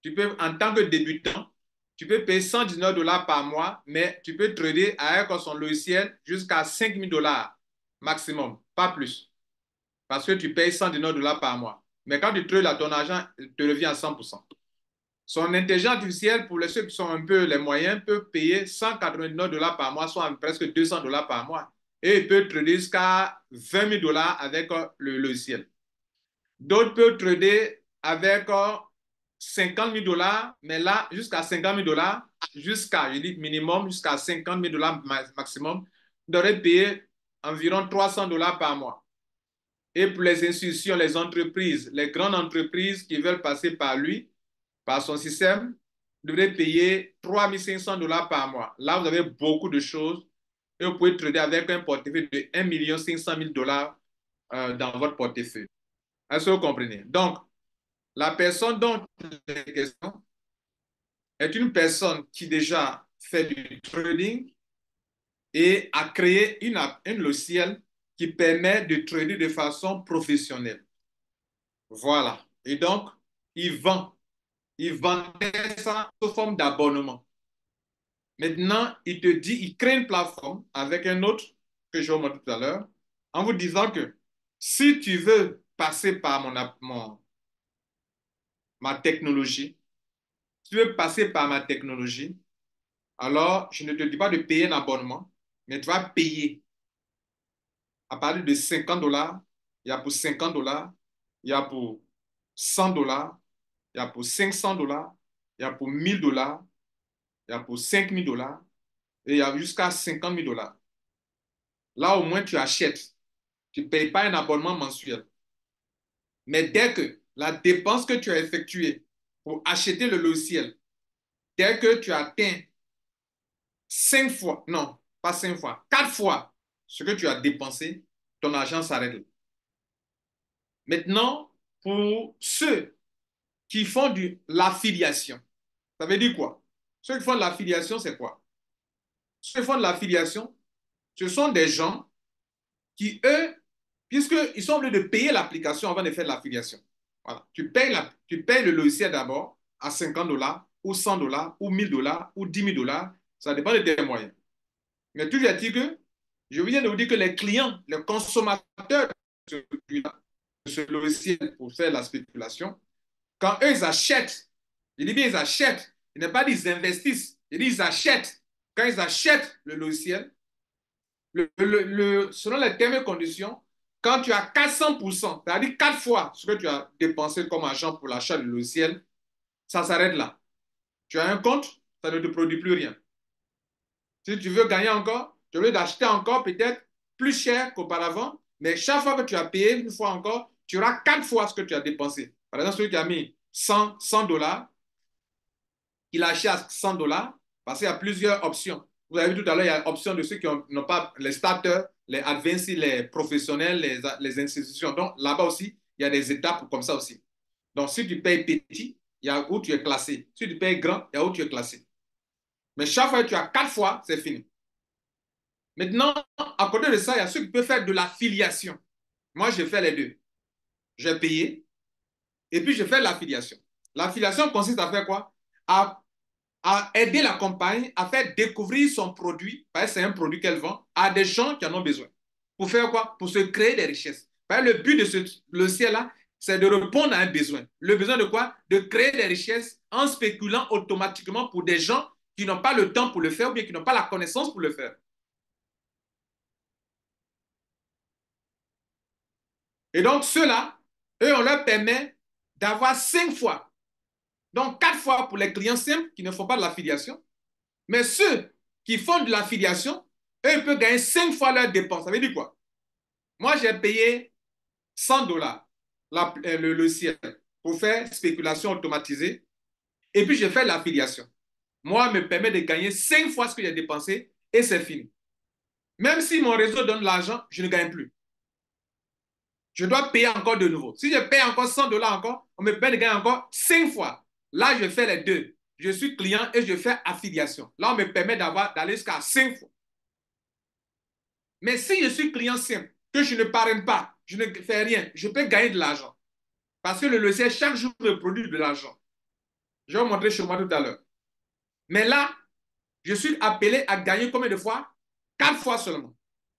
tu peux, en tant que débutant, tu peux payer $119 par mois, mais tu peux trader avec son logiciel jusqu'à $5,000 maximum, pas plus. Parce que tu payes $119 par mois. Mais quand tu trades, ton argent te revient à 100%. Son intelligence artificielle, pour ceux qui sont un peu les moyens, peut payer $199 par mois, soit presque $200 par mois. Et il peut trader jusqu'à $20,000 avec le logiciel. D'autres peuvent trader avec $50,000, mais là, jusqu'à $50,000, je dis minimum, jusqu'à $50,000 maximum, devrait payer environ $300 par mois. Et pour les institutions, les entreprises, les grandes entreprises qui veulent passer par lui, par son système, devraient payer $3,500 par mois. Là, vous avez beaucoup de choses et vous pouvez trader avec un portefeuille de $1,500,000 dans votre portefeuille. Est-ce que vous comprenez? Donc, la personne dont il est question est une personne qui déjà fait du trading et a créé un logiciel qui permet de trader de façon professionnelle. Voilà. Et donc, il vendait ça sous forme d'abonnement. Maintenant, il te dit, il crée une plateforme avec un autre que je vais vous montrer tout à l'heure, en vous disant que si tu veux passer par ma technologie, si tu veux passer par ma technologie, alors je ne te dis pas de payer un abonnement, mais tu vas payer à partir de $50, il y a pour $50, il y a pour $100, il y a pour $500, il y a pour $1,000, il y a pour $5,000 et il y a jusqu'à $50,000. Là, au moins, tu achètes. Tu ne payes pas un abonnement mensuel. Mais dès que la dépense que tu as effectuée pour acheter le logiciel, dès que tu atteins 5 fois, non, pas 5 fois, 4 fois ce que tu as dépensé, ton argent s'arrête là. Maintenant, pour ceux qui font de l'affiliation, ça veut dire quoi? Ceux qui font de l'affiliation, c'est quoi? Ceux qui font de l'affiliation, ce sont des gens qui, eux, puisqu'ils sont obligés de payer l'application avant de faire de l'affiliation. Voilà. Tu payes le logiciel d'abord à $50 ou $100 ou $1,000 ou $10,000. Ça dépend de tes moyens. Mais toujours est-il que Je viens de vous dire que les clients, les consommateurs de ce logiciel pour faire la spéculation, quand eux, ils achètent, je dis bien ils achètent, il n'est pas dit ils investissent, je dis ils achètent. Quand ils achètent le logiciel, selon les termes et conditions, quand tu as 400%, c'est-à-dire 4 fois ce que tu as dépensé comme argent pour l'achat du logiciel, ça s'arrête là. Tu as un compte, ça ne te produit plus rien. Si tu veux gagner encore, tu veux d'acheter encore peut-être plus cher qu'auparavant, mais chaque fois que tu as payé une fois encore, tu auras 4 fois ce que tu as dépensé. Par exemple, celui qui a mis 100 dollars, il achète 100 dollars parce qu'il y a plusieurs options. Vous avez vu tout à l'heure, il y a l'option de ceux qui n'ont pas les starters, les advanced, les professionnels, les institutions. Donc là-bas aussi, il y a des étapes comme ça aussi. Donc si tu payes petit, il y a où tu es classé. Si tu payes grand, il y a où tu es classé. Mais chaque fois que tu as 4 fois, c'est fini. Maintenant, à côté de ça, il y a ceux qui peuvent faire de l'affiliation. Moi, je fais les deux. J'ai payé et puis je fais l'affiliation. L'affiliation consiste à faire quoi? À aider la compagnie à faire découvrir son produit, parce que c'est un produit qu'elle vend, à des gens qui en ont besoin. Pour faire quoi? Pour se créer des richesses. Parce que le but de ce logiciel-là, c'est de répondre à un besoin. Le besoin de quoi? De créer des richesses en spéculant automatiquement pour des gens qui n'ont pas le temps pour le faire ou bien qui n'ont pas la connaissance pour le faire. Et donc, ceux-là, eux, on leur permet d'avoir 5 fois. Donc, 4 fois pour les clients simples qui ne font pas de l'affiliation. Mais ceux qui font de l'affiliation, eux, ils peuvent gagner 5 fois leurs dépenses. Ça veut dire quoi? Moi, j'ai payé 100 dollars le logiciel pour faire spéculation automatisée. Et puis, j'ai fait l'affiliation. Moi, me permet de gagner 5 fois ce que j'ai dépensé et c'est fini. Même si mon réseau donne l'argent, je ne gagne plus. Je dois payer encore de nouveau. Si je paye encore 100 dollars encore, on me permet de gagner encore 5 fois. Là, je fais les deux. Je suis client et je fais affiliation. Là, on me permet d'aller jusqu'à 5 fois. Mais si je suis client simple, que je ne parraine pas, je ne fais rien, je peux gagner de l'argent. Parce que le logiciel, chaque jour, me produit de l'argent. Je vais vous montrer chez moi tout à l'heure. Mais là, je suis appelé à gagner combien de fois? 4 fois seulement.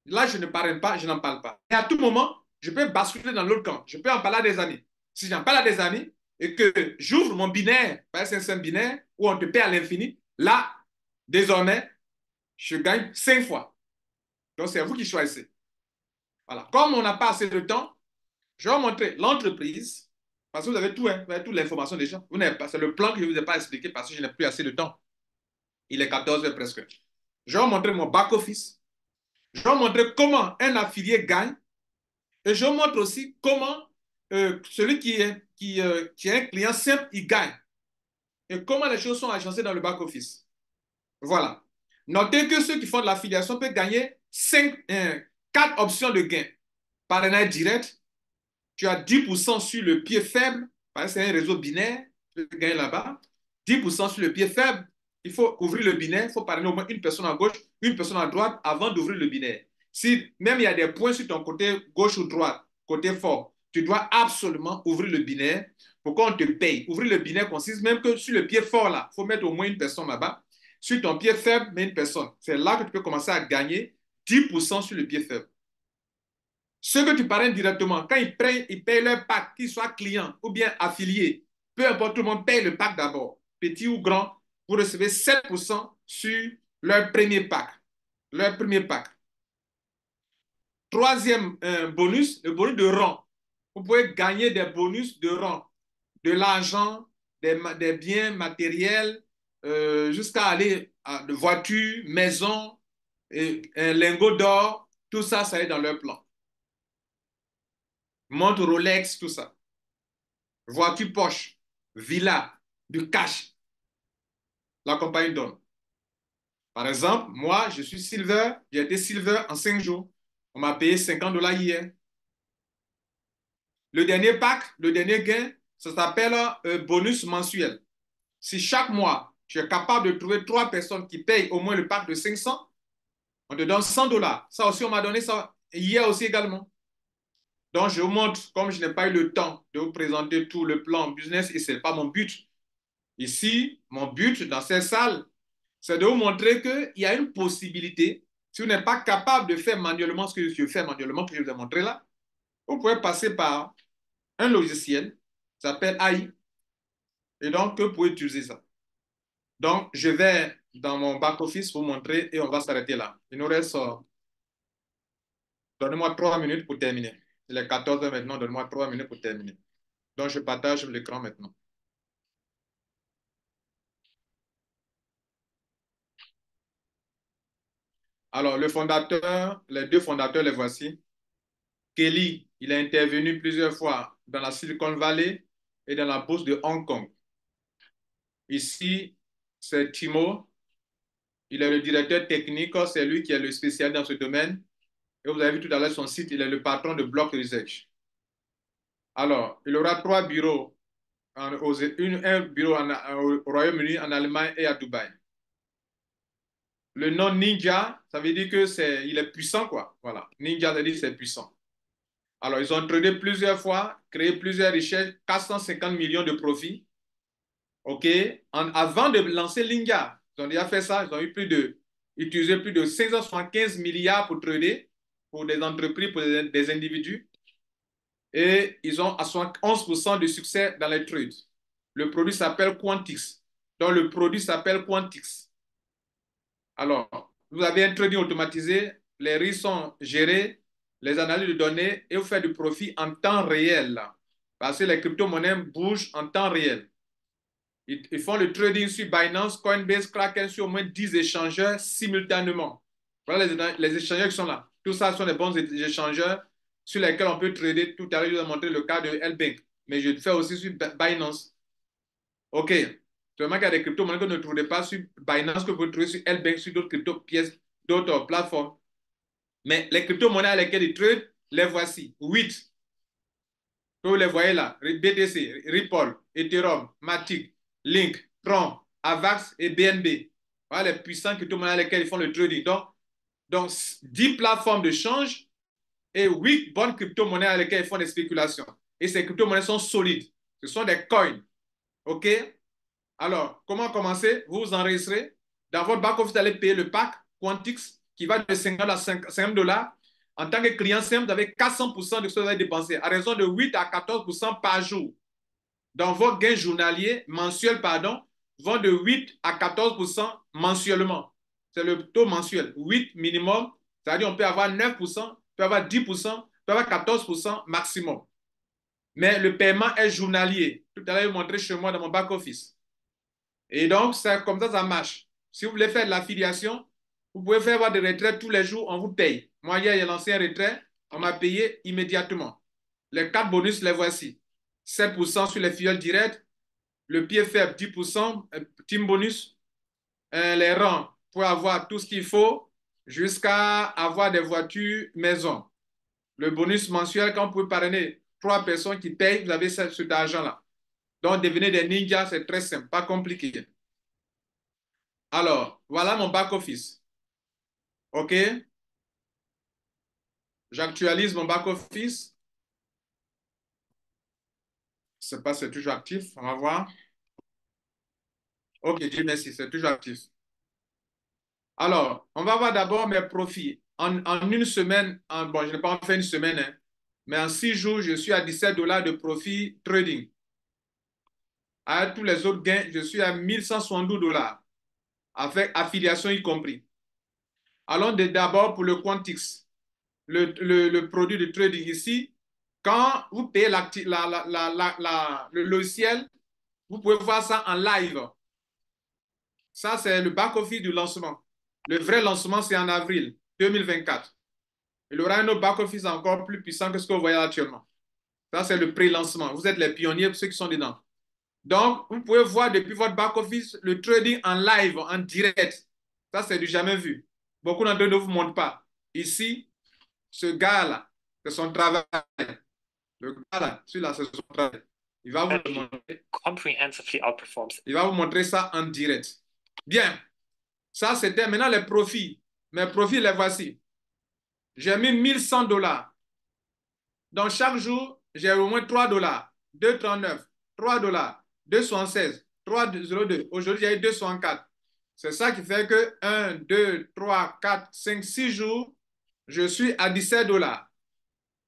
Là, je ne parraine pas, je n'en parle pas. Et à tout moment, je peux basculer dans l'autre camp. Je peux en parler à des amis. Si j'en parle à des amis et que j'ouvre mon binaire, par exemple, c'est un binaire où on te paie à l'infini, là, désormais, je gagne 5 fois. Donc, c'est vous qui choisissez. Voilà. Comme on n'a pas assez de temps, je vais vous montrer l'entreprise, parce que vous avez tout, hein, vous avez toute l'information déjà. C'est le plan que je ne vous ai pas expliqué parce que je n'ai plus assez de temps. Il est 14 heures presque. Je vais vous montrer mon back-office. Je vais vous montrer comment un affilié gagne. Et je vous montre aussi comment celui qui est un client simple, il gagne. Et comment les choses sont agencées dans le back-office. Voilà. Notez que ceux qui font de l'affiliation peuvent gagner 4 options de gain. Parrainage direct, tu as 10% sur le pied faible, parce que c'est un réseau binaire, tu peux gagner là-bas. 10% sur le pied faible, il faut ouvrir le binaire, il faut parrainer au moins une personne à gauche, une personne à droite avant d'ouvrir le binaire. Si même il y a des points sur ton côté gauche ou droite, côté fort, tu dois absolument ouvrir le binaire pour qu'on te paye. Ouvrir le binaire consiste même que sur le pied fort là, il faut mettre au moins une personne là-bas. Sur ton pied faible, mets une personne. C'est là que tu peux commencer à gagner 10% sur le pied faible. Ceux que tu parraines directement, quand ils payent leur pack, qu'ils soient clients ou bien affiliés, peu importe, tout le monde paye le pack d'abord, petit ou grand, vous recevez 7% sur leur premier pack. Leur premier pack. Troisième bonus, le bonus de rang. Vous pouvez gagner des bonus de rang, de l'argent, des biens matériels, jusqu'à aller à de voitures, maisons, un lingot d'or, tout ça, ça est dans leur plan. Montre Rolex, tout ça. Voiture Porsche, villa, du cash, la compagnie donne. Par exemple, moi, je suis Silver, j'ai été Silver en 5 jours. On m'a payé 50 dollars hier. Le dernier pack, le dernier gain, ça s'appelle bonus mensuel. Si chaque mois, tu es capable de trouver 3 personnes qui payent au moins le pack de 500, on te donne 100 dollars. Ça aussi, on m'a donné ça hier aussi également. Donc, je vous montre, comme je n'ai pas eu le temps de vous présenter tout le plan business, et ce n'est pas mon but. Ici, mon but dans cette salle, c'est de vous montrer qu'il y a une possibilité Si vous n'êtes pas capable de faire manuellement ce que je fais manuellement, que je vous ai montré là, vous pouvez passer par un logiciel qui s'appelle AI. Et donc, vous pouvez utiliser ça. Donc, je vais dans mon back-office vous montrer et on va s'arrêter là. Il nous reste, donnez-moi 3 minutes pour terminer. Il est 14 heures maintenant, donnez-moi 3 minutes pour terminer. Donc, je partage l'écran maintenant. Alors, le fondateur, les deux fondateurs, les voici. Kelly, il a intervenu plusieurs fois dans la Silicon Valley et dans la bourse de Hong Kong. Ici, c'est Timo. Il est le directeur technique, c'est lui qui est le spécialiste dans ce domaine. Et vous avez vu tout à l'heure son site, il est le patron de Block Research. Alors, il aura 3 bureaux, un bureau au Royaume-Uni, en Allemagne et à Dubaï. Le nom Ninja, ça veut dire que il est puissant, quoi. Voilà. Ninja, ça veut dire que c'est puissant. Alors, ils ont tradé plusieurs fois, créé plusieurs richesses, 450 millions de profits. OK? Avant de lancer Ninja, ils ont déjà fait ça. Ils ont utilisé plus de 575 milliards pour trader, pour des entreprises, pour des individus. Et ils ont à 71% de succès dans les trades. Le produit s'appelle Quantix. Donc, le produit s'appelle Quantix. Alors, vous avez un trading automatisé, les risques sont gérés, les analyses de données et vous faites du profit en temps réel. Parce que les crypto-monnaies bougent en temps réel. Ils font le trading sur Binance, Coinbase, Kraken, sur au moins 10 échangeurs simultanément. Voilà les échangeurs qui sont là. Tout ça sont des bons échangeurs sur lesquels on peut trader. Tout à l'heure, je vous ai montré le cas de L-Bank. Mais je le fais aussi sur Binance. OK. Seulement qu'il y a des crypto-monnaies que vous ne trouverez pas sur Binance, que vous pouvez trouver sur L-Bank, sur d'autres crypto-pièces, d'autres plateformes. Mais les crypto-monnaies à lesquelles ils tradent, les voici. 8. Vous les voyez là. BTC, Ripple, Ethereum, Matic, Link, Tron, Avax et BNB. Voilà les puissants crypto-monnaies à lesquelles ils font le trading. Donc 10 plateformes de change et 8 bonnes crypto-monnaies à lesquelles ils font des spéculations. Et ces crypto-monnaies sont solides. Ce sont des coins. OK? Alors, comment commencer? Vous vous enregistrez. Dans votre back-office, vous allez payer le pack Quantix qui va de 50 à 50 dollars. En tant que client simple, vous avez 400% de ce que vous avez dépensé, à raison de 8 à 14% par jour. Donc, vos gains journaliers, mensuels, pardon, vont de 8 à 14% mensuellement. C'est le taux mensuel. 8 minimum, c'est-à-dire on peut avoir 9%, on peut avoir 10%, on peut avoir 14% maximum. Mais le paiement est journalier. Tout à l'heure, je vous montrais chez moi dans mon back-office. Et donc, c'est comme ça marche. Si vous voulez faire de l'affiliation, vous pouvez faire avoir des retraits tous les jours, on vous paye. Moi, hier, j'ai lancé un retrait, on m'a payé immédiatement. Les 4 bonus, les voici. 7% sur les filiales directes, le pied faible, 10%, team bonus, les rangs pour avoir tout ce qu'il faut jusqu'à avoir des voitures maison. Le bonus mensuel, quand vous pouvez parrainer 3 personnes qui payent, vous avez cet argent-là. Donc, devenez des ninjas, c'est très simple, pas compliqué. Alors, voilà mon back-office. OK? J'actualise mon back-office. Je ne sais pas si c'est toujours actif. On va voir. OK, Dieu merci, c'est toujours actif. Alors, on va voir d'abord mes profits. En une semaine, bon, je n'ai pas fait une semaine, hein, mais en 6 jours, je suis à 17 dollars de profit trading. À tous les autres gains, je suis à 1172 dollars, avec affiliation y compris. Allons d'abord pour le Quantix, le produit de trading ici. Quand vous payez le logiciel, vous pouvez voir ça en live. Ça, c'est le back-office du lancement. Le vrai lancement, c'est en avril 2024. Il y aura un autre back-office encore plus puissant que ce que vous voyez actuellement. Ça, c'est le pré-lancement. Vous êtes les pionniers pour ceux qui sont dedans. Donc, vous pouvez voir depuis votre back-office le trading en live, en direct. Ça, c'est du jamais vu. Beaucoup d'entre eux ne vous montrent pas. Ici, ce gars-là, c'est son travail. Le gars là, celui-là, c'est son travail. Il va vous le montrer. Comprehensively outperforms. Il va vous montrer ça en direct. Bien. Ça, c'était maintenant les profits. Mes profits, les voici. J'ai mis 1100 dollars. Donc, chaque jour, j'ai au moins 3 dollars, 2,39, 3 dollars, 2,76, 3,02. Aujourd'hui, j'ai eu 2,64. C'est ça qui fait que 1, 2, 3, 4, 5, 6 jours, je suis à 17 dollars.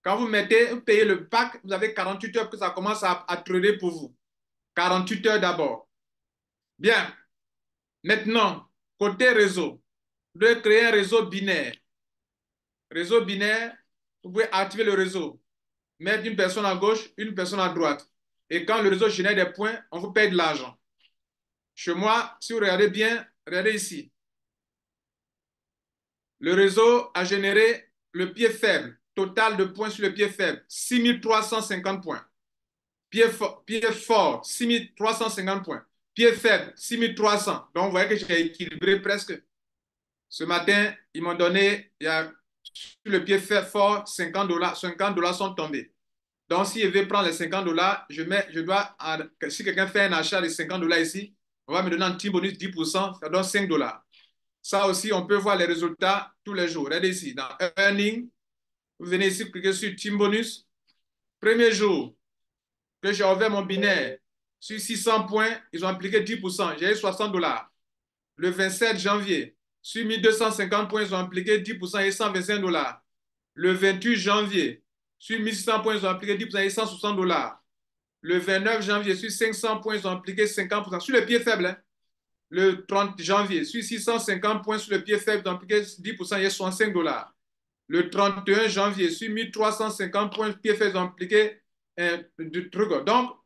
Quand vous payez le pack, vous avez 48 heures que ça commence à trader pour vous. 48 heures d'abord. Bien. Maintenant, côté réseau, vous devez créer un réseau binaire. Réseau binaire, vous pouvez activer le réseau, mettre une personne à gauche, une personne à droite. Et quand le réseau génère des points, on vous paye de l'argent. Chez moi, si vous regardez bien, regardez ici. Le réseau a généré le pied faible, total de points sur le pied faible, 6350 points. Pied fort, 6350 points. Pied faible, 6300. Donc, vous voyez que j'ai équilibré presque. Ce matin, ils m'ont donné, il y a, sur le pied fort, 50 dollars. 50 dollars sont tombés. Donc, si je vais prendre les 50 dollars, si quelqu'un fait un achat de 50 dollars ici, on va me donner un petit bonus de 10%, ça donne 5 dollars. Ça aussi, on peut voir les résultats tous les jours. Regardez ici, dans Earning, vous venez ici, cliquez sur Team Bonus. Premier jour que j'ai ouvert mon binaire, sur 600 points, ils ont appliqué 10%. J'ai eu 60 dollars. Le 27 janvier, sur 1250 points, ils ont appliqué 10% et 125 dollars. Le 28 janvier, sur 1600 points, ils ont appliqué 10% et 160 dollars. Le 29 janvier, sur 500 points, ils ont appliqué 50%. Sur le pied faible, hein. Le 30 janvier, sur 650 points sur le pied faible, ils ont appliqué 10% et 65 dollars. Le 31 janvier, sur 1350 points, pied faible, ils ont appliqué du truc. Donc,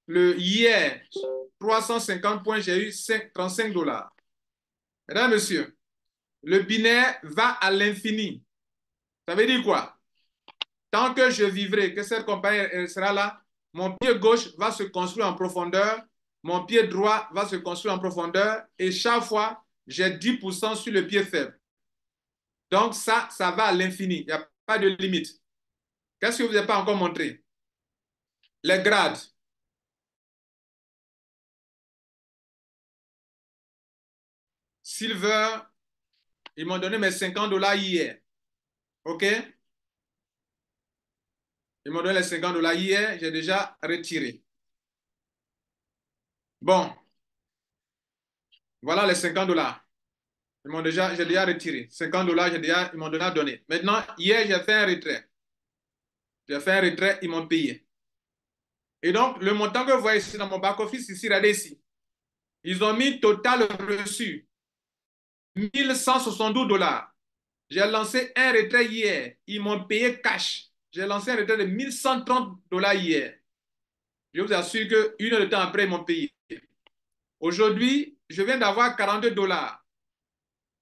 hier, 350 points, j'ai eu 35 dollars. Mesdames, Messieurs, le binaire va à l'infini. Ça veut dire quoi? Tant que je vivrai, que cette compagnie sera là, mon pied gauche va se construire en profondeur, mon pied droit va se construire en profondeur, et chaque fois, j'ai 10% sur le pied faible. Donc ça va à l'infini. Il n'y a pas de limite. Qu'est-ce que je ne vous ai pas encore montré? Les grades. Silver, ils m'ont donné mes 50 dollars hier. OK? Ils m'ont donné les 50 dollars hier, j'ai déjà retiré. Bon, voilà les 50 dollars. J'ai déjà retiré. 50 dollars, ils m'ont déjà donné. Maintenant, hier, j'ai fait un retrait. J'ai fait un retrait, ils m'ont payé. Et donc, le montant que vous voyez ici dans mon back-office, ici, regardez ici. Ils ont mis total reçu 1172 dollars. J'ai lancé un retrait hier. Ils m'ont payé cash. J'ai lancé un retrait de 1130 dollars hier. Je vous assure qu'une heure de temps après, ils m'ont payé. Aujourd'hui, je viens d'avoir 42 dollars.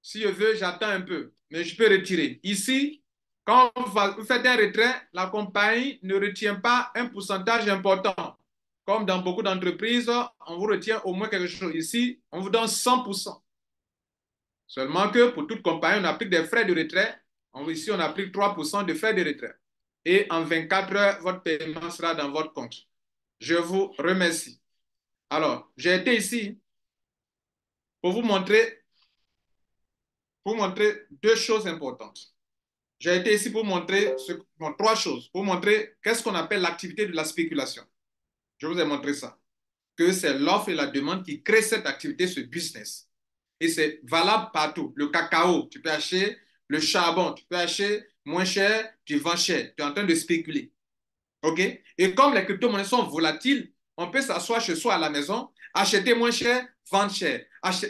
Si je veux, j'attends un peu, mais je peux retirer. Ici, quand vous faites un retrait, la compagnie ne retient pas un pourcentage important. Comme dans beaucoup d'entreprises, on vous retient au moins quelque chose. Ici, on vous donne 100%. Seulement que pour toute compagnie, on applique des frais de retrait. Ici, on applique 3% de frais de retrait. Et en 24 heures, votre paiement sera dans votre compte. Je vous remercie. Alors, j'ai été ici pour vous montrer deux choses importantes. J'ai été ici pour montrer trois choses, pour montrer qu'est-ce qu'on appelle l'activité de la spéculation. Je vous ai montré ça, que c'est l'offre et la demande qui créent cette activité, ce business. Et c'est valable partout. Le cacao, tu peux acheter. Le charbon, tu peux acheter moins cher, tu vends cher. Tu es en train de spéculer. OK? Et comme les crypto-monnaies sont volatiles, on peut s'asseoir chez soi à la maison, acheter moins cher, vendre cher.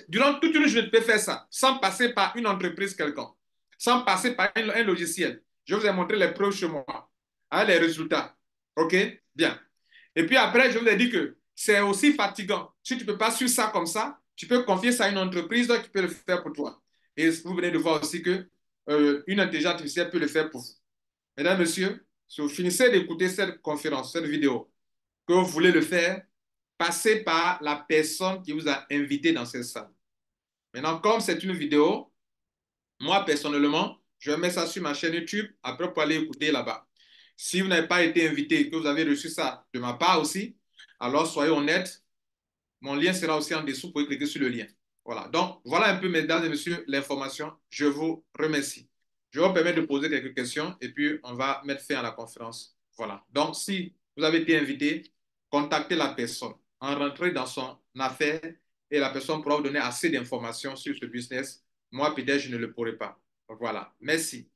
Durant toute une journée, tu peux faire ça sans passer par une entreprise quelconque, sans passer par un logiciel. Je vous ai montré les preuves chez moi, avec les résultats. OK? Bien. Et puis après, je vous ai dit que c'est aussi fatigant. Si tu ne peux pas suivre ça comme ça, tu peux confier ça à une entreprise qui peut le faire pour toi. Et vous venez de voir aussi que une intelligence artificielle peut le faire pour vous. Mesdames, Messieurs, si vous finissez d'écouter cette conférence, cette vidéo, que vous voulez le faire, passez par la personne qui vous a invité dans cette salle. Maintenant, comme c'est une vidéo, moi, personnellement, je mets ça sur ma chaîne YouTube, après pour aller écouter là-bas. Si vous n'avez pas été invité, que vous avez reçu ça de ma part aussi, alors soyez honnête, mon lien sera aussi en dessous, vous pouvez cliquer sur le lien. Voilà. Donc, voilà un peu, mesdames et messieurs, l'information. Je vous remercie. Je vais vous permettre de poser quelques questions et puis on va mettre fin à la conférence. Voilà. Donc, si vous avez été invité, contactez la personne. En rentrez dans son affaire et la personne pourra vous donner assez d'informations sur ce business. Moi, peut-être, je ne le pourrai pas. Voilà. Merci.